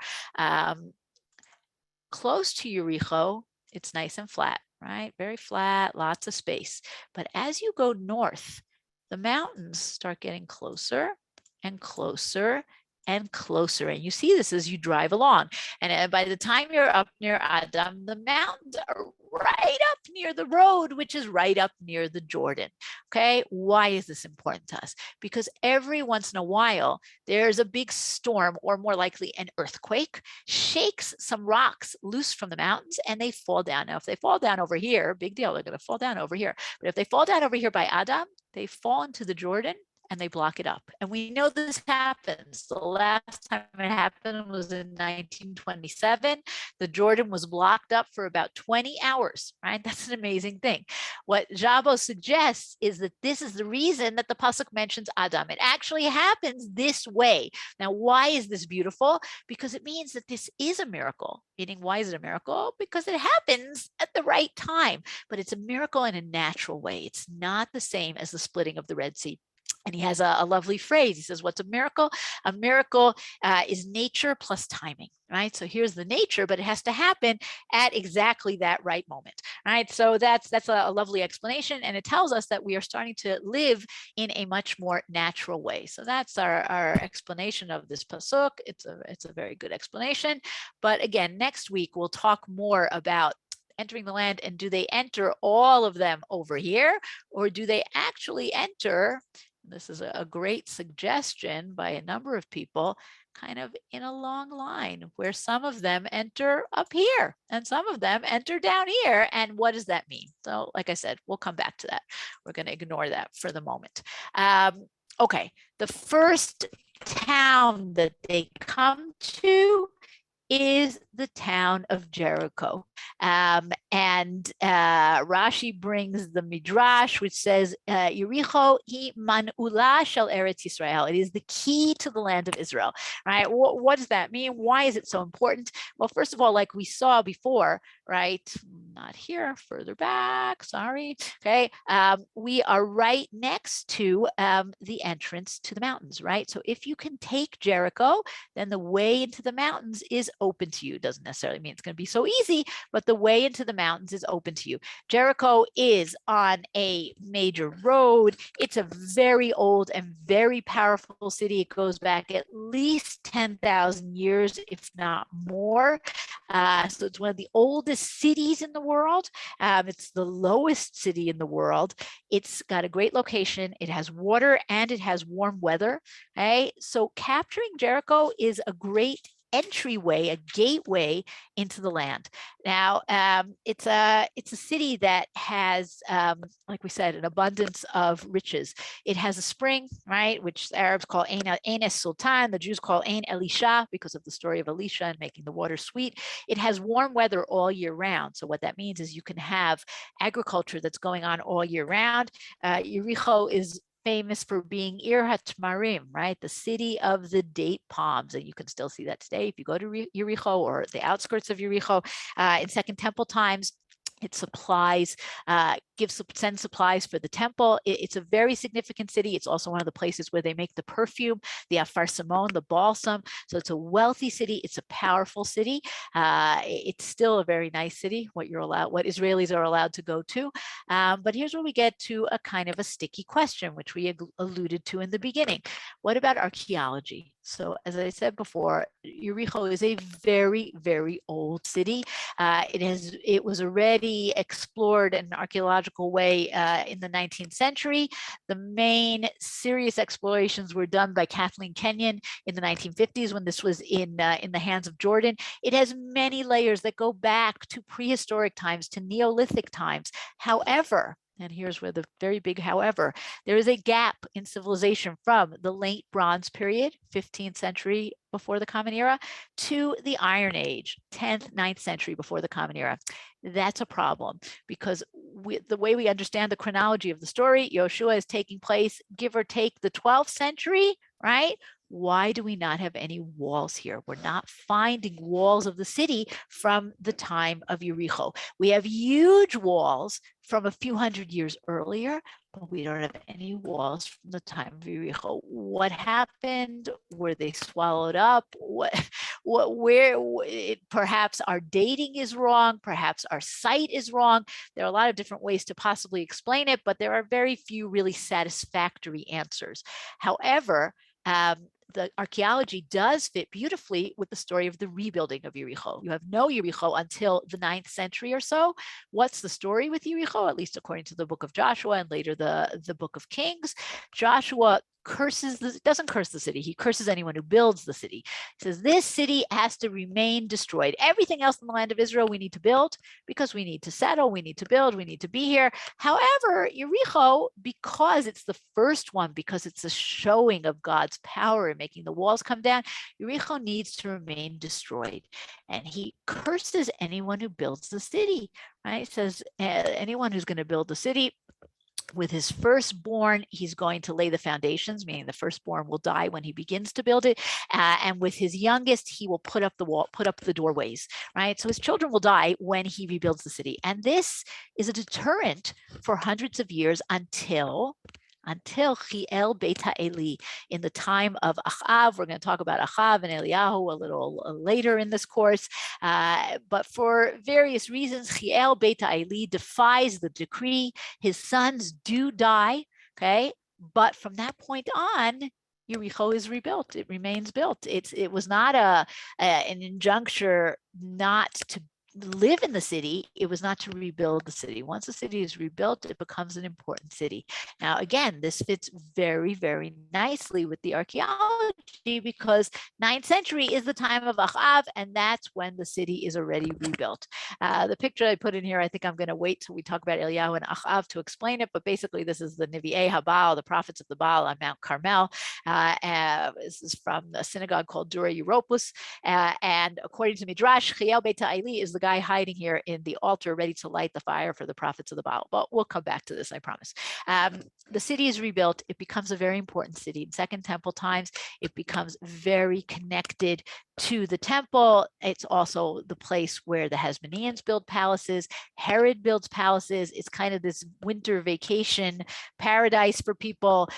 Close to Yoriho, it's nice and flat, right? Very flat, lots of space. But as you go north, the mountains start getting closer and closer and closer. And you see this as you drive along. And by the time you're up near Adam, the mountains are right up near the road, which is right up near the Jordan. Okay, why is this important to us? Because every once in a while, there's a big storm, or more likely an earthquake, shakes some rocks loose from the mountains, and they fall down. Now, if they fall down over here, big deal, they're going to fall down over here. But if they fall down over here by Adam, they fall into the Jordan, and they block it up. And we know this happens. The last time it happened was in 1927. The Jordan was blocked up for about 20 hours, right? That's an amazing thing. What Jabo suggests is that this is the reason that the pasuk mentions Adam. It actually happens this way. Now, why is this beautiful? Because it means that this is a miracle. Meaning, why is it a miracle? Because it happens at the right time, but it's a miracle in a natural way. It's not the same as the splitting of the Red Sea. And he has a lovely phrase. He says, what's a miracle? A miracle is nature plus timing, right? So here's the nature, but it has to happen at exactly that right moment, right? So that's a lovely explanation. And it tells us that we are starting to live in a much more natural way. So that's our explanation of this pasuk. It's a very good explanation. But again, next week, we'll talk more about entering the land, and do they enter all of them over here, or do they actually enter? This is a great suggestion by a number of people, kind of in a long line where some of them enter up here and some of them enter down here. And what does that mean? So like I said, we'll come back to that. We're going to ignore that for the moment. Okay, the first town that they come to is the town of Jericho. And Rashi brings the Midrash, which says, Yoriho hi man'ula shel Eretz Yisrael. It is the key to the land of Israel, right? What does that mean? Why is it so important? Well, first of all, like we saw before, right? Not here, further back, sorry. Okay, we are right next to the entrance to the mountains, right? So if you can take Jericho, then the way into the mountains is open to you. It doesn't necessarily mean it's going to be so easy, but the way into the mountains is open to you. Jericho is on a major road. It's a very old and very powerful city. It goes back at least 10,000 years, if not more. So it's one of the oldest cities in the world. It's the lowest city in the world. It's got a great location. It has water and it has warm weather. Okay? So capturing Jericho is a great entryway, a gateway into the land. Now, it's a city that has, like we said, an abundance of riches. It has a spring, right, which the Arabs call Ein es-Sultan. The Jews call Ein Elisha because of the story of Elisha and making the water sweet. It has warm weather all year round. So what that means is you can have agriculture that's going on all year round. Yoriho is famous for being Ir HaTmarim, right? The city of the date palms. And you can still see that today if you go to Yoriho or the outskirts of Yoriho in Second Temple times. It supplies, sends supplies for the temple. It's a very significant city. It's also one of the places where they make the perfume, the Afar Simon, the balsam. So it's a wealthy city. It's a powerful city. It's still a very nice city, what Israelis are allowed to go to. But here's where we get to a kind of a sticky question, which we alluded to in the beginning. What about archaeology? So as I said before, Yoriho is a very, very old city. It was already explored in an archaeological way in the 19th century. The main serious explorations were done by Kathleen Kenyon in the 1950s when this was in the hands of Jordan. It has many layers that go back to prehistoric times, to Neolithic times. However, and here's where the very big however, there is a gap in civilization from the late Bronze period, 15th century before the Common Era, to the Iron Age, 10th, 9th century before the Common Era. That's a problem because the way we understand the chronology of the story, Yehoshua is taking place, give or take, the 12th century, right? Why do we not have any walls here? We're not finding walls of the city from the time of Yoriho. We have huge walls from a few hundred years earlier, but we don't have any walls from the time of Yoriho. What happened? Were they swallowed up? Perhaps our dating is wrong. Perhaps our site is wrong. There are a lot of different ways to possibly explain it, but there are very few really satisfactory answers. However, the archaeology does fit beautifully with the story of the rebuilding of Yoriho. You have no Yoriho until the 9th century or so. What's the story with Yoriho? At least according to the book of Joshua and later the book of Kings. Joshua doesn't curse the city. He curses anyone who builds the city. He says this city has to remain destroyed. Everything else in the land of Israel we need to build because we need to settle, we need to build, we need to be here. However, Yoriho, because it's the first one, because it's a showing of God's power in making the walls come down, Yoriho needs to remain destroyed. And he curses anyone who builds the city, right? He says anyone who's going to build the city, with his firstborn, he's going to lay the foundations, meaning the firstborn will die when he begins to build it. And with his youngest, he will put up the wall, put up the doorways, right? So his children will die when he rebuilds the city. And this is a deterrent for hundreds of years until Chiel Beit HaEli, in the time of Achav. We're going to talk about Achav and Eliyahu a little later in this course. But for various reasons, Chiel Beit HaEli defies the decree. His sons do die, okay? But from that point on, Yoriho is rebuilt. It remains built. It was not an injuncture not to live in the city, it was not to rebuild the city. Once the city is rebuilt, it becomes an important city. Now, again, this fits very, very nicely with the archaeology because 9th century is the time of Achav, and that's when the city is already rebuilt. The picture I put in here, I think I'm going to wait till we talk about Eliyahu and Achav to explain it, but basically this is the Nevi'im HaBaal, the prophets of the Baal on Mount Carmel. This is from the synagogue called Dura Europus, and according to Midrash, Chiel Beit Ha'ili is the guy hiding here in the altar ready to light the fire for the prophets of the Baal. But we'll come back to this, I promise. The city is rebuilt. It becomes a very important city. In Second Temple times, it becomes very connected to the temple. It's also the place where the Hasmoneans build palaces. Herod builds palaces. It's kind of this winter vacation paradise for people.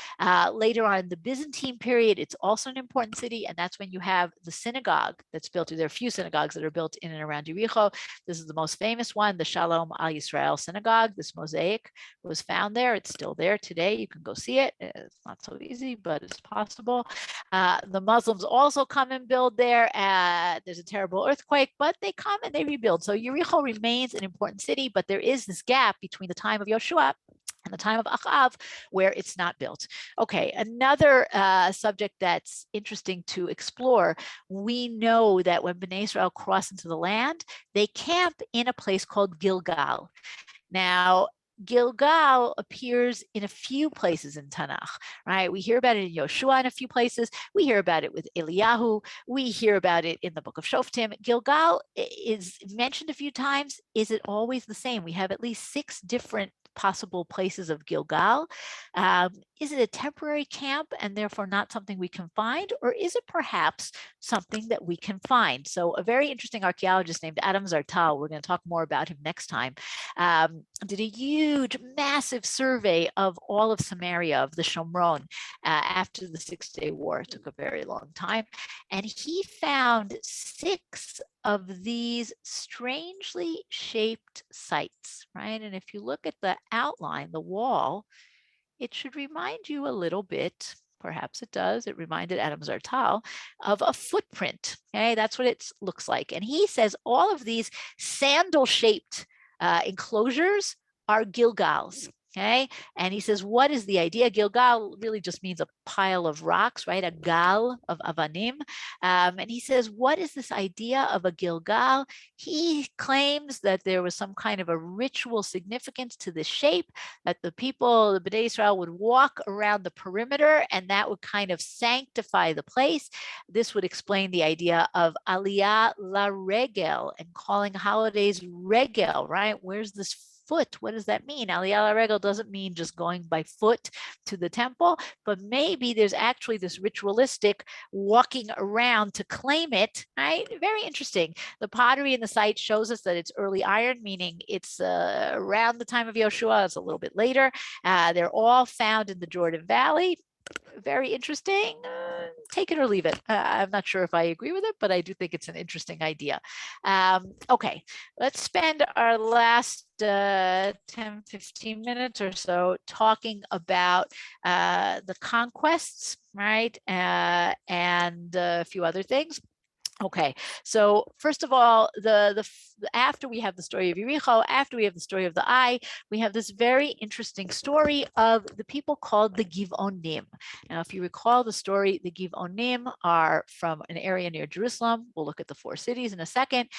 Later on in the Byzantine period, it's also an important city, and that's when you have the synagogue that's built. There are a few synagogues that are built in and around Yoriho. This is the most famous one, the Shalom Al Yisrael synagogue. This mosaic was found there. It's still there today. You can go see it. It's not so easy, but it's possible. The Muslims also come and build there. There's a terrible earthquake, but they come and they rebuild. So Yericho remains an important city, but there is this gap between the time of Yehoshua and the time of Achav where it's not built. Okay, another subject that's interesting to explore. We know that when Bnei Israel cross into the land, they camp in a place called Gilgal. Now, Gilgal appears in a few places in Tanakh, right? We hear about it in Yoshua in a few places. We hear about it with Eliyahu. We hear about it in the book of Shoftim. Gilgal is mentioned a few times. Is it always the same? We have at least 6 different possible places of Gilgal. Is it a temporary camp and therefore not something we can find, or is it perhaps something that we can find? So a very interesting archaeologist named Adam Zartal, we're going to talk more about him next time, did a huge, massive survey of all of Samaria, of the Shomron, after the 6-day war. It took a very long time. And he found 6 of these strangely shaped sites, right? And if you look at the outline, the wall, it should remind you a little bit, perhaps it does, it reminded Adam Zartal of a footprint. Okay, that's what it looks like. And he says all of these sandal-shaped enclosures are Gilgals. Okay, and he says, what is the idea? Gilgal really just means a pile of rocks, right? A gal of avanim. And he says, what is this idea of a Gilgal? He claims that there was some kind of a ritual significance to the shape, that the people, the Bnei Israel, would walk around the perimeter, and that would kind of sanctify the place. This would explain the idea of Aliyah la regel and calling holidays regel, right? Where's this foot? What does that mean? Aliyah Regel doesn't mean just going by foot to the temple, but maybe there's actually this ritualistic walking around to claim it, right? Very interesting. The pottery in the site shows us that it's early iron, meaning it's around the time of Yoshuas. It's a little bit later. They're all found in the Jordan Valley. Very interesting. Take it or leave it. I'm not sure if I agree with it, but I do think it's an interesting idea. Okay, let's spend our last 10, 15 minutes or so talking about the conquests, right? And a few other things. Okay, so first of all, after we have the story of Yoriho, after we have the story of the Ai, we have this very interesting story of the people called the Giveonim. Now, if you recall the story, the Giveonim are from an area near Jerusalem. We'll look at the 4 cities in a second.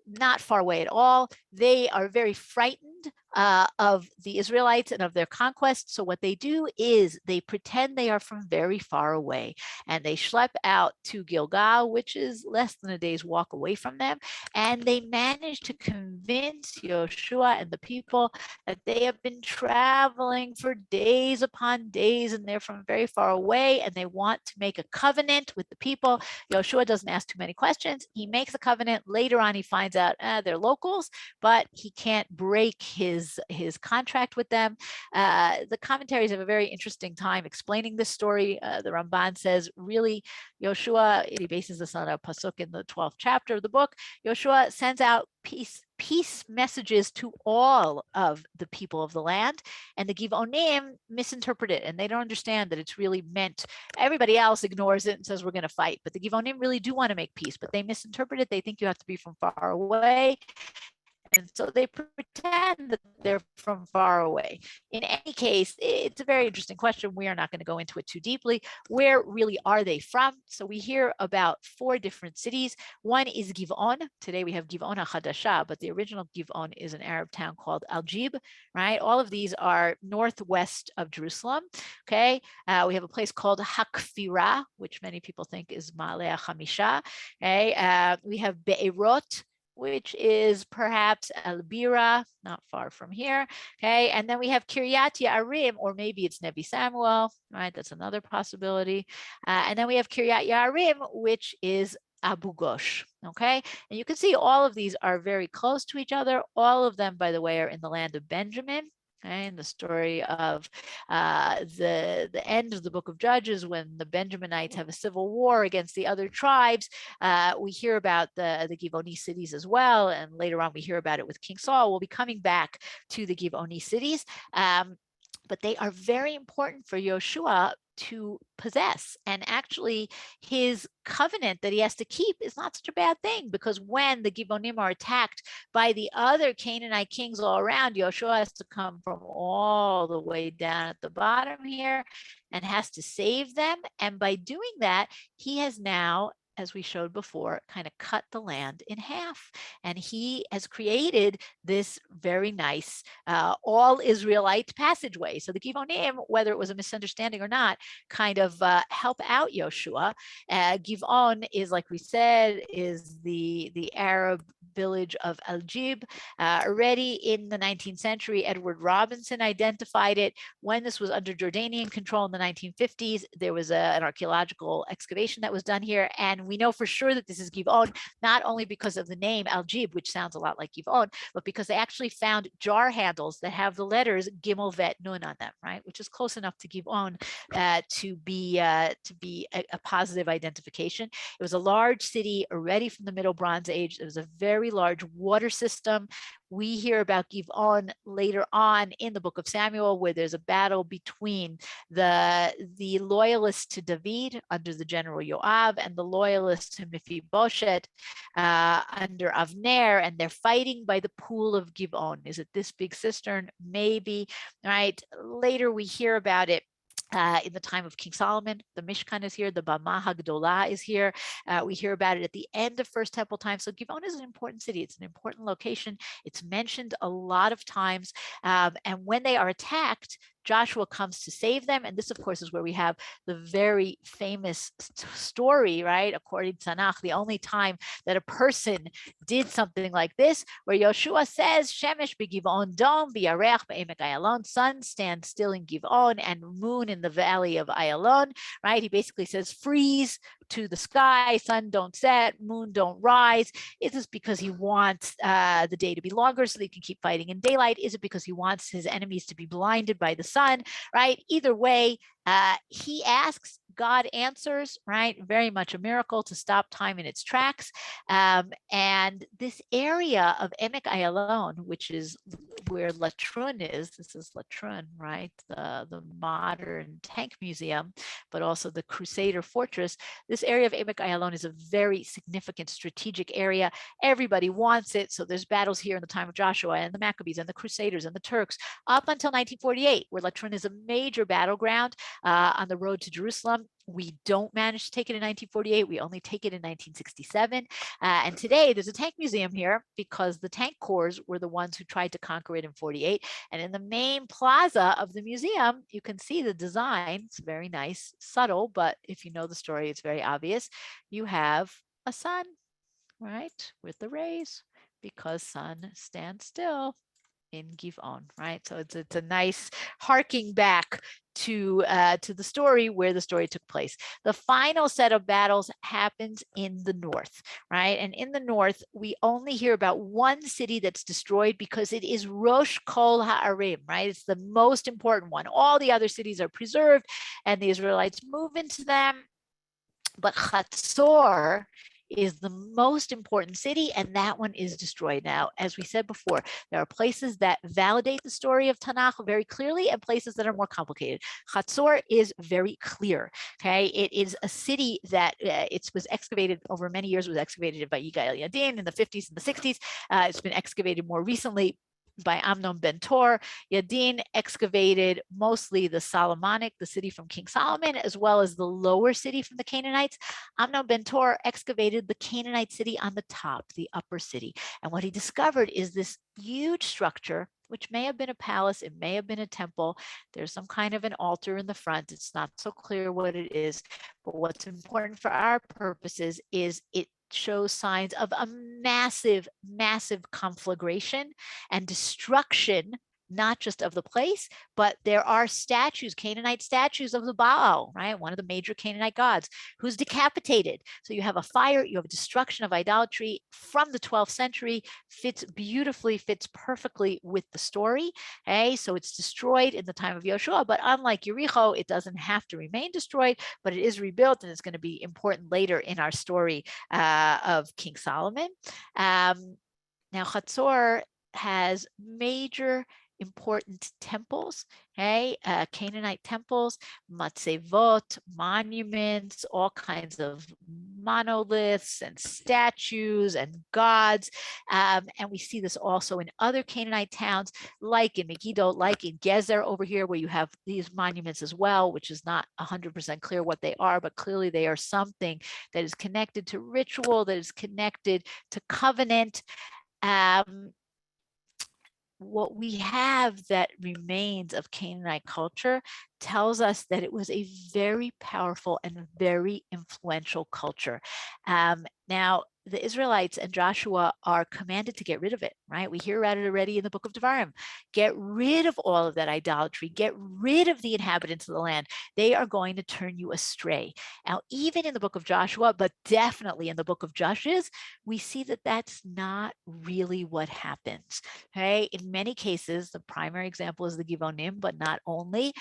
Not far away at all. They are very frightened of the Israelites and of their conquest. So what they do is they pretend they are from very far away, and they schlep out to Gilgal, which is less than a day's walk away from them. And they manage to convince Yehoshua and the people that they have been traveling for days upon days, and they're from very far away, and they want to make a covenant with the people. Yehoshua doesn't ask too many questions. He makes a covenant. Later on, he finds out they're locals, but he can't break his contract with them. The commentaries have a very interesting time explaining this story. The Ramban says, really, Yehoshua, he bases this on a pasuk in the 12th chapter of the book. Yehoshua sends out out peace messages to all of the people of the land, and the Giveonim misinterpret it, and they don't understand that it's really meant. Everybody else ignores it and says we're going to fight, but the Giveonim really do want to make peace, but they misinterpret it. They think you have to be from far away. And so they pretend that they're from far away. In any case, it's a very interesting question. We are not going to go into it too deeply. Where really are they from? So we hear about 4 different cities. One is Giveon. Today we have Giveon HaChadasha, but the original Giveon is an Arab town called Algeb, right? All of these are northwest of Jerusalem, okay? We have a place called Hakfira, which many people think is Ma'aleh HaChamisha, okay? We have Be'erot, which is perhaps Albira, not far from here, okay? And then we have Kiryat Yearim, or maybe it's Nevi Samuel, right? That's another possibility. And then we have Kiryat Yearim, which is Abu Ghosh, okay? And you can see all of these are very close to each other. All of them, by the way, are in the land of Benjamin. Okay, in the story of the end of the book of Judges, when the Benjaminites have a civil war against the other tribes, we hear about the Giveoni cities as well. And later on, we hear about it with King Saul. We'll be coming back to the Giveoni cities. But they are very important for Yehoshua to possess. And actually, his covenant that he has to keep is not such a bad thing, because when the Gibeonim are attacked by the other Canaanite kings all around, Yoshuas has to come from all the way down at the bottom here and has to save them. And by doing that, he has now, as we showed before, kind of cut the land in half. And he has created this very nice all Israelite passageway. So the Giveonim, whether it was a misunderstanding or not, kind of help out Yehoshua. Giveon is, like we said, is the Arab village of Algeb. Already in the 19th century, Edward Robinson identified it. When this was under Jordanian control in the 1950s, there was an archaeological excavation that was done here. And we know for sure that this is Giveon, not only because of the name Algeb, which sounds a lot like Giveon, but because they actually found jar handles that have the letters Gimel Vet Nun on them, right? Which is close enough to Giveon to be a positive identification. It was a large city already from the Middle Bronze Age. It was a very large water system. We hear about Giveon later on in the book of Samuel, where there's a battle between the loyalists to David under the general Yoav and the loyalists to Mephibosheth under Avner, and they're fighting by the pool of Giveon. Is it this big cistern? Maybe, right? Later we hear about it. In the time of King Solomon, the Mishkan is here, the Bama Hagdolah is here. We hear about it at the end of First Temple time. So Giveon is an important city. It's an important location. It's mentioned a lot of times. And when they are attacked, Joshua comes to save them. And this, of course, is where we have the very famous story, right? According to Nach, the only time that a person did something like this, where Yoshua says, Shemesh beGiveon dom, v'yarech be'emek Ayalon, sun stand still in Giveon and moon in the valley of Ayalon, right? He basically says, freeze to the sky, sun don't set, moon don't rise. Is this because he wants the day to be longer so they can keep fighting in daylight? Is it because he wants his enemies to be blinded by the sun, right? Either way, he asks, God answers, right? Very much a miracle to stop time in its tracks. And this area of Emek Ayalon, which is where Latrun is, this is Latrun, right? The modern tank museum, but also the Crusader fortress. This area of Emek Ayalon is a very significant strategic area. Everybody wants it. So there's battles here in the time of Joshua and the Maccabees and the Crusaders and the Turks up until 1948, where Latrun is a major battleground on the road to Jerusalem. We don't manage to take it in 1948. We only take it in 1967. And today there's a tank museum here because the tank corps were the ones who tried to conquer it in 48. And in the main plaza of the museum, you can see the design. It's very nice, subtle, but if you know the story, it's very obvious. You have a sun, right, with the rays, because sun stands still in Giveon, right? So it's a nice harking back to the story where the story took place. The final set of battles happens in the north, right? And in the north, we only hear about one city that's destroyed because it is Rosh Kol Ha'arim, right? It's the most important one. All the other cities are preserved and the Israelites move into them. But Khatsur is the most important city, and that one is destroyed. Now, as we said before, there are places that validate the story of Tanakh very clearly and places that are more complicated. Khatsur is very clear. Okay, it is a city that it was excavated over many years, was excavated by Yigal Yadin in the 50s and the 60s. It's been excavated more recently by Amnon Ben Tor. Yadin excavated mostly the Solomonic, the city from King Solomon, as well as the lower city from the Canaanites. Amnon Ben Tor excavated the Canaanite city on the top, the upper city. And what he discovered is this huge structure, which may have been a palace, it may have been a temple. There's some kind of an altar in the front. It's not so clear what it is, but what's important for our purposes is it shows signs of a massive, massive conflagration and destruction, not just of the place, but there are statues, Canaanite statues of the Baal, right? One of the major Canaanite gods who's decapitated. So you have a fire, you have a destruction of idolatry from the 12th century, fits perfectly with the story. Okay, so it's destroyed in the time of Yehoshua, but unlike Yoriho, it doesn't have to remain destroyed, but it is rebuilt, and it's going to be important later in our story of King Solomon. Now, Khatsur has major important temples, okay? Canaanite temples, matzevot, monuments, all kinds of monoliths and statues and gods. And we see this also in other Canaanite towns, like in Megiddo, like in Gezer over here, where you have these monuments as well, which is not 100% clear what they are, but clearly they are something that is connected to ritual, that is connected to covenant. What we have that remains of Canaanite culture tells us that it was a very powerful and very influential culture. Now, the Israelites and Joshua are commanded to get rid of it, right? We hear about it already in the book of Devarim. Get rid of all of that idolatry. Get rid of the inhabitants of the land. They are going to turn you astray. Now, even in the book of Joshua, but definitely in the book of Judges, we see that that's not really what happens. Okay, in many cases, the primary example is the Giveonim, but not only.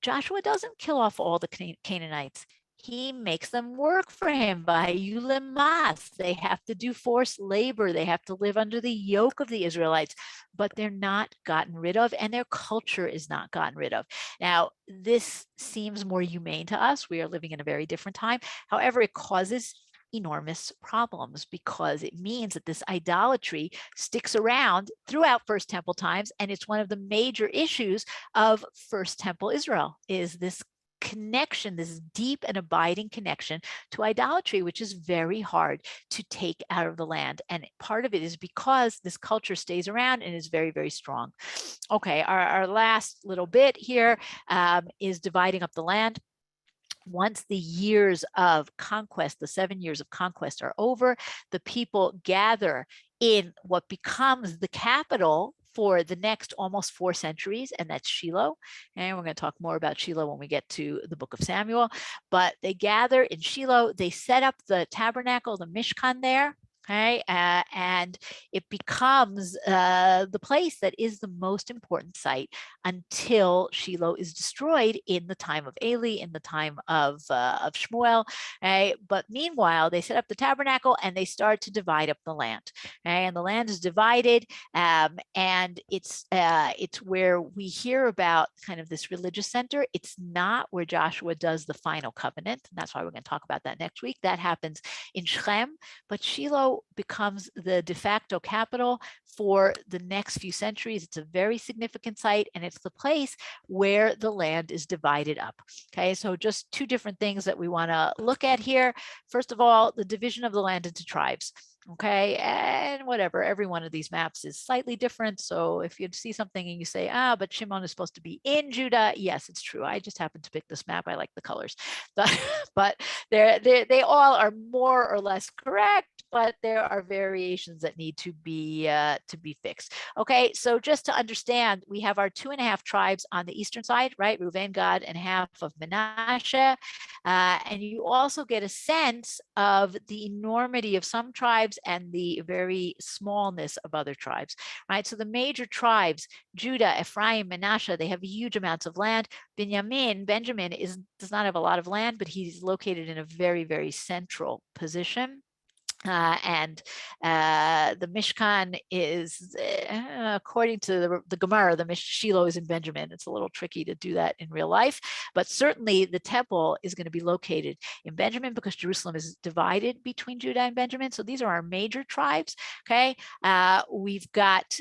Joshua doesn't kill off all the Canaanites. He makes them work for him by Ulemas. They have to do forced labor. They have to live under the yoke of the Israelites, but they're not gotten rid of, and their culture is not gotten rid of. Now, this seems more humane to us. We are living in a very different time. However, it causes enormous problems because it means that this idolatry sticks around throughout First Temple times, and it's one of the major issues of First Temple Israel is this connection, this deep and abiding connection to idolatry, which is very hard to take out of the land. And part of it is because this culture stays around and is very, very strong. Okay, our last little bit here is dividing up the land. Once the years of conquest, the 7 years of conquest are over, the people gather in what becomes the capital for the next almost 4 centuries, and that's Shiloh. And we're going to talk more about Shiloh when we get to the book of Samuel. But they gather in Shiloh, they set up the tabernacle, the Mishkan there. Okay, and it becomes the place that is the most important site until Shiloh is destroyed in the time of Eli, in the time of Shmuel. Okay? But meanwhile, they set up the tabernacle and they start to divide up the land. Okay? And the land is divided, and it's where we hear about kind of this religious center. It's not where Joshua does the final covenant. And that's why we're going to talk about that next week. That happens in Shechem, but Shiloh becomes the de facto capital for the next few centuries. It's a very significant site, and it's the place where the land is divided up. Okay, so just 2 different things that we want to look at here. First of all, the division of the land into tribes. Okay, and whatever, every one of these maps is slightly different. So if you see something and you say, but Shimon is supposed to be in Judah, yes, it's true. I just happened to pick this map. I like the colors, but they all are more or less correct, but there are variations that need to be fixed. Okay, so just to understand, we have our 2.5 tribes on the eastern side, right? Reuven, Gad, and half of Manasseh. And you also get a sense of the enormity of some tribes and the very smallness of other tribes, right? So the major tribes, Judah, Ephraim, Manasseh, they have huge amounts of land. Benjamin does not have a lot of land, but he's located in a very, very central position. And the Mishkan is, according to the Gemara, the Shiloh is in Benjamin. It's a little tricky to do that in real life, but certainly the temple is going to be located in Benjamin because Jerusalem is divided between Judah and Benjamin. So these are our major tribes. Okay, we've got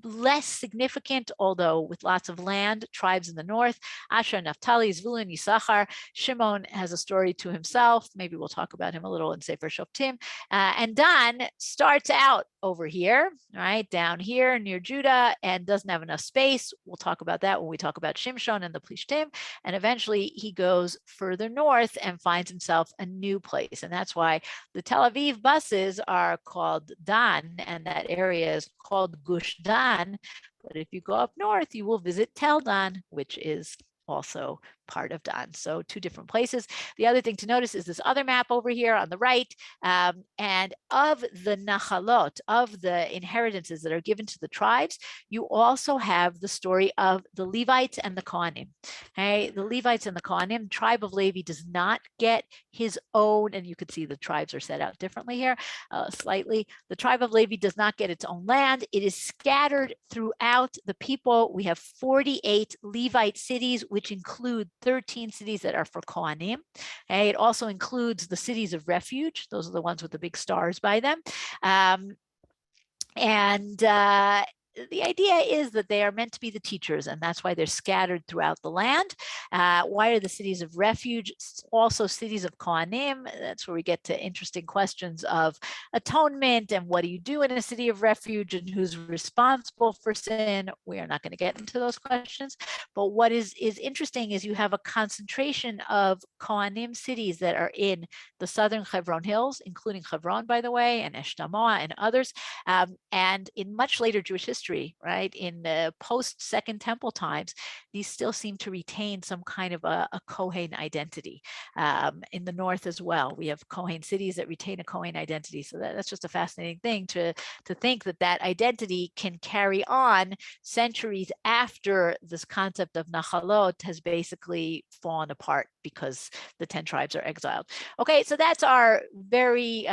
less significant, although with lots of land, tribes in the north: Asher, Naphtali, Zvulun, Yisachar. Shimon has a story to himself. Maybe we'll talk about him a little in Sefer Shoftim. And Dan starts out over here, right, down here near Judah, and doesn't have enough space. We'll talk about that when we talk about Shimshon and the Plishtim. And eventually he goes further north and finds himself a new place. And that's why the Tel Aviv buses are called Dan, and that area is called Gush Dan. But if you go up north, you will visit Tel Dan, which is also part of Dan. So two different places. The other thing to notice is this other map over here on the right, and of the nachalot, of the inheritances that are given to the tribes, you also have the story of the Levites and the Kohanim. Okay, the Levites and the Kohanim, tribe of Levi does not get his own, and you can see the tribes are set out differently here, slightly. The tribe of Levi does not get its own land. It is scattered throughout the people. We have 48 Levite cities, which include 13 cities that are for Kohanim. Okay, it also includes the cities of refuge. Those are the ones with the big stars by them. The idea is that they are meant to be the teachers, and that's why they're scattered throughout the land. Why are the cities of refuge also cities of Kohanim? That's where we get to interesting questions of atonement and what do you do in a city of refuge and who's responsible for sin. We are not going to get into those questions. But what is interesting is you have a concentration of Kohanim cities that are in the southern Hebron Hills, including Hebron, by the way, and Eshtemoa and others. And in much later Jewish history, right, in the post-Second Temple times, these still seem to retain some kind of a Kohen identity. In the north as well, we have Kohen cities that retain a Kohen identity. So that's just a fascinating thing to think that identity can carry on centuries after this concept of Nachalot has basically fallen apart because the 10 tribes are exiled. Okay, so that's our very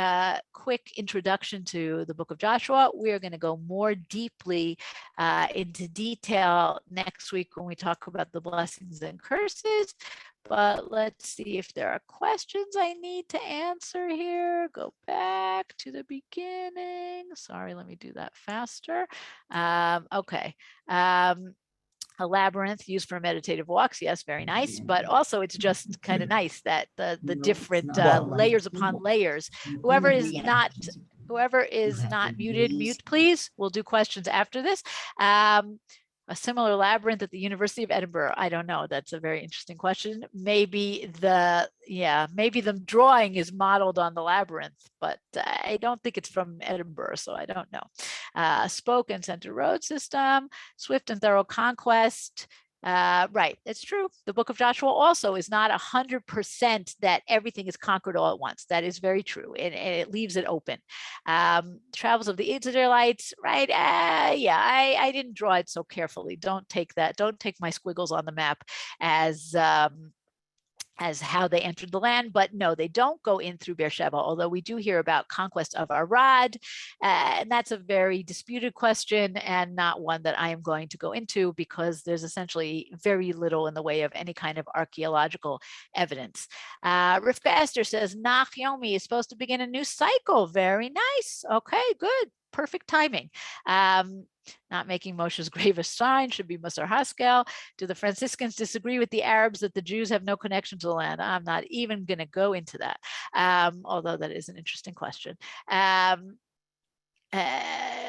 quick introduction to the book of Joshua. We are going to go more deeply into detail next week when we talk about the blessings and curses. But let's see if there are questions I need to answer here. Go back to the beginning. Sorry, let me do that faster. Okay. A labyrinth used for meditative walks. Yes, very nice. But also it's just kind of nice that the different layers upon layers. Whoever is not muted, mute please. We'll do questions after this. A similar labyrinth at the University of Edinburgh. I don't know. That's a very interesting question. Maybe the drawing is modeled on the labyrinth, but I don't think it's from Edinburgh, so I don't know. Spoke and center road system, swift and thorough conquest. Right, it's true. The book of Joshua also is not 100% that everything is conquered all at once. That is very true, and it leaves it open. Travels of the Israelites, right? Yeah, I didn't draw it so carefully. Don't take that. Don't take my squiggles on the map as how they entered the land, but no, they don't go in through Beersheba, although we do hear about conquest of Arad, and that's a very disputed question and not one that I am going to go into because there's essentially very little in the way of any kind of archaeological evidence. Rivka Esther says, Nach Yomi is supposed to begin a new cycle. Very nice. Okay, good. Perfect timing. Not making Moshe's grave a sign should be Musar Haskel. Do the Franciscans disagree with the Arabs that the Jews have no connection to the land? I'm not even going to go into that, although that is an interesting question.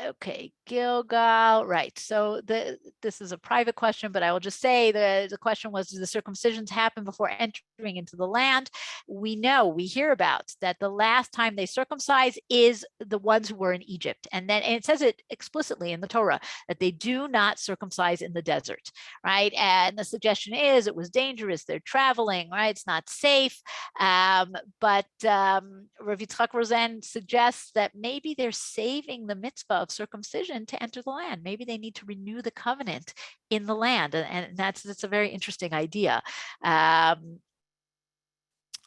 Okay, Gilgal, right. So this is a private question, but I will just say the question was, do the circumcisions happen before entering into the land? We hear about that the last time they circumcise is the ones who were in Egypt. And it says it explicitly in the Torah that they do not circumcise in the desert, right? And the suggestion is it was dangerous. They're traveling, right? It's not safe. But Rav Yitzchak Rosen suggests that maybe they're saving the mitzvah of circumcision to enter the land. Maybe they need to renew the covenant in the land, and that's a very interesting idea.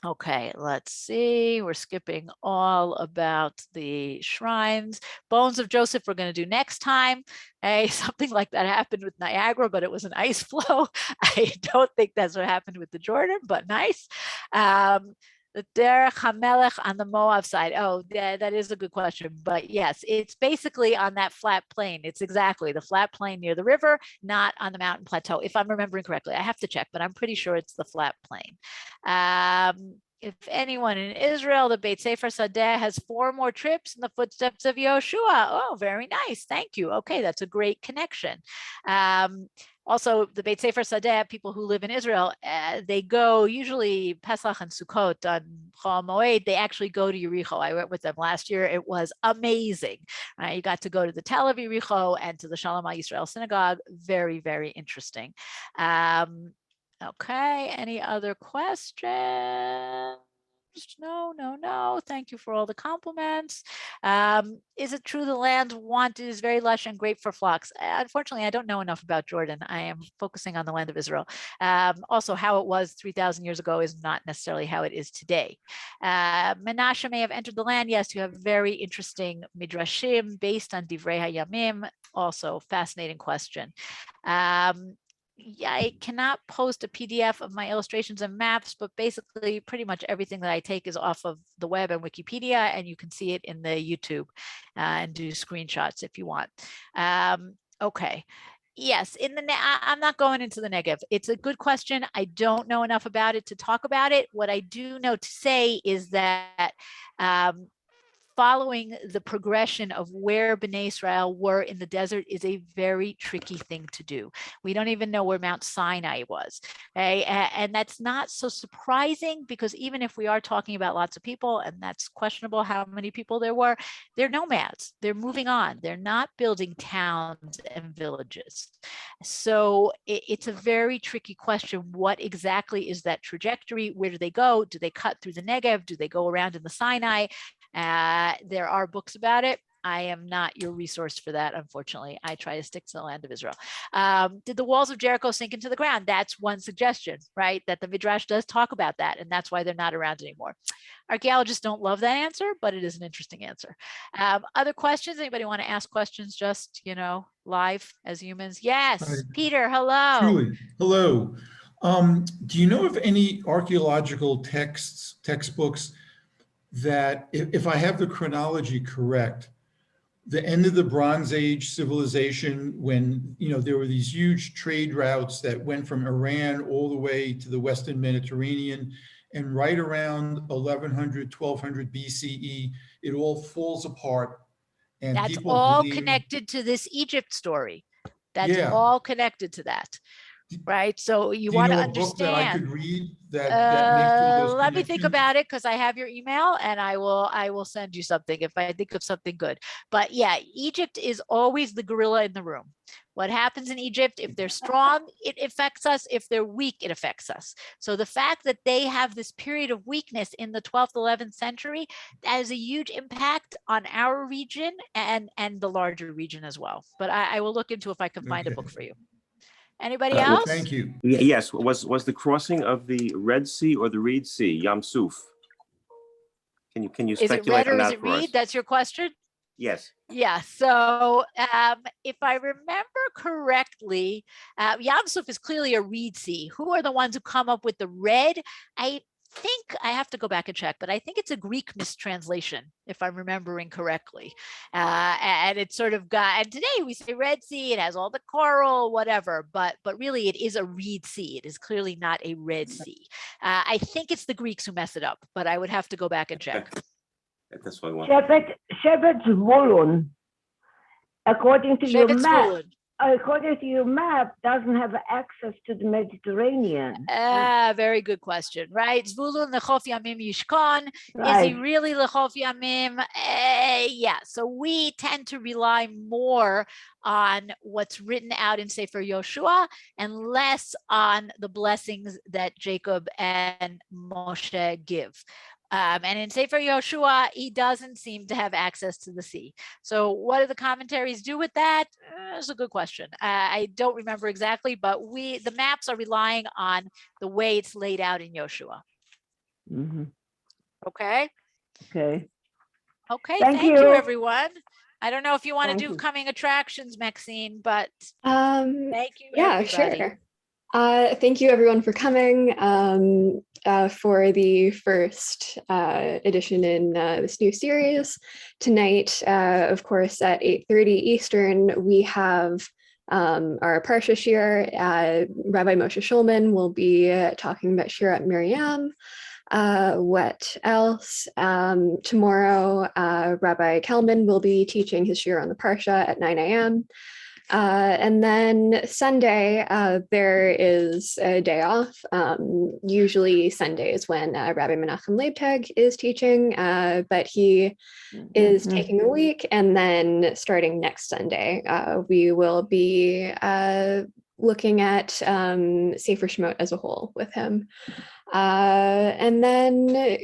Okay, let's see. We're skipping all about the shrines. Bones of Joseph we're going to do next time. Hey, something like that happened with Niagara, but it was an ice flow. I don't think that's what happened with the Jordan, but nice. The Derech HaMelech on the Moab side. Oh, yeah, that is a good question. But yes, it's basically on that flat plain. It's exactly the flat plain near the river, not on the mountain plateau, if I'm remembering correctly. I have to check, but I'm pretty sure it's the flat plain. If anyone in Israel, the Beit Sefer Sadeh has 4 more trips in the footsteps of Yehoshua. Oh, very nice. Thank you. Okay, that's a great connection. Also, the Beit Sefer Sadeh, people who live in Israel, they go usually Pesach and Sukkot on Chol Moed. They actually go to Yoriho. I went with them last year. It was amazing. You got to go to the Tel Aviv Yericho and to the Shalom Yisrael synagogue. Very, very interesting. Okay, any other questions? No. Thank you for all the compliments. Is it true the land wanted is very lush and great for flocks? Unfortunately, I don't know enough about Jordan. I am focusing on the land of Israel. Also, how it was 3,000 years ago is not necessarily how it is today. Menashe may have entered the land. Yes, you have very interesting midrashim based on Divrei Hayamim. Also, fascinating question. I cannot post a PDF of my illustrations and maps, but basically pretty much everything that I take is off of the web and Wikipedia, and you can see it in the YouTube and do screenshots if you want. Okay. Yes, I'm not going into the Negev. It's a good question. I don't know enough about it to talk about it. What I do know to say is that following the progression of where Bnei Israel were in the desert is a very tricky thing to do. We don't even know where Mount Sinai was. Okay? And that's not so surprising because even if we are talking about lots of people, and that's questionable how many people there were, they're nomads. They're moving on. They're not building towns and villages. So it's a very tricky question. What exactly is that trajectory? Where do they go? Do they cut through the Negev? Do they go around in the Sinai? There are books about it. I am not your resource for that, unfortunately. I try to stick to the land of Israel. Did the walls of Jericho sink into the ground? That's one suggestion, right? That the Midrash does talk about that, and that's why they're not around anymore. Archaeologists don't love that answer, but it is an interesting answer. Other questions? Anybody want to ask questions just, live as humans? Yes, Hi. Peter, hello. Shulie, hello. Do you know of any archaeological textbooks that, if I have the chronology correct, the end of the Bronze Age civilization, when there were these huge trade routes that went from Iran all the way to the Western Mediterranean, and right around 1100, 1200 BCE, it all falls apart. And that's people all believe, connected to this Egypt story. That's yeah, all connected to that. Right. So you do you want to know a book that I understand. could read that makes all those Let me think connections? about it because I have your email and I will send you something if I think of something good. But yeah, Egypt is always the gorilla in the room. What happens in Egypt, if they're strong, it affects us. If they're weak, it affects us. So the fact that they have this period of weakness in the 12th, 11th century, that has a huge impact on our region and the larger region as well. But I will look into if I can find a book for you. Anybody else? Thank you. Yes, was the crossing of the Red Sea or the Reed Sea, Yam Suf? Can you Is it speculate red or on is that it for us? reed? That's your question? Yes. Yeah. So if I remember correctly, Yam Suf is clearly a reed sea. Who are the ones who come up with the red? I think I have to go back and check, but I think it's a Greek mistranslation, if I'm remembering correctly. And it's sort of got, and today we say Red Sea, it has all the coral, whatever, but really it is a reed sea. It is clearly not a Red Sea. I think it's the Greeks who mess it up, but I would have to go back and check. That's what I want. Shevet Zvulun, according to your Shevet map, Zvulun. according to your map, doesn't have access to the Mediterranean. Very good question, right? Zvulun lechof yamim yishkon. Right. Is he really lechof yamim? Yeah. So we tend to rely more on what's written out in Sefer Yoshua and less on the blessings that Jacob and Moshe give. And in Sefer Yehoshua, he doesn't seem to have access to the sea. So what do the commentaries do with that? That's a good question. I don't remember exactly, but the maps are relying on the way it's laid out in Yehoshua. Mhm. Okay. Okay. Okay. Thank Thank you, you. everyone. I don't know if you want to Thank do you. coming attractions, Maxine, but thank you, Yeah, everybody. sure. Thank you everyone for coming for the first edition in this new series. Tonight, of course, at 8:30 Eastern, we have our Parsha Shir. Rabbi Moshe Shulman will be talking about Shirat Miriam. What else? Tomorrow, Rabbi Kelman will be teaching his Shir on the Parsha at 9 a.m. And then Sunday, there is a day off. Usually Sundays when Rabbi Menachem Leibtag is teaching, but he is taking a week. And then starting next Sunday, we will be looking at Sefer Shemot as a whole with him. And then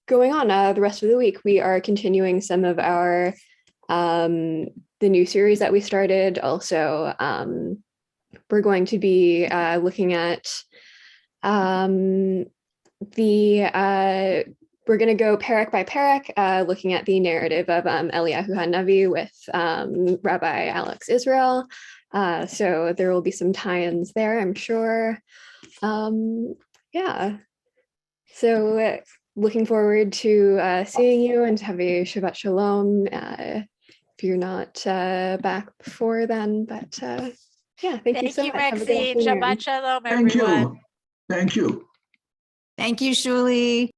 going on the rest of the week, we are continuing some of our the new series that we started. Also, we're going to be looking at we're going to go parak by parak, looking at the narrative of Eliyahu HaNavi with Rabbi Alex Israel. So there will be some tie-ins there, I'm sure. Yeah. So looking forward to seeing you and have a Shabbat Shalom. If you're not back before then, but yeah, thank you so much. Have a good Maxine. afternoon. Shabbat Shalom, Thank everyone. you. Thank you. Thank you, Shulie.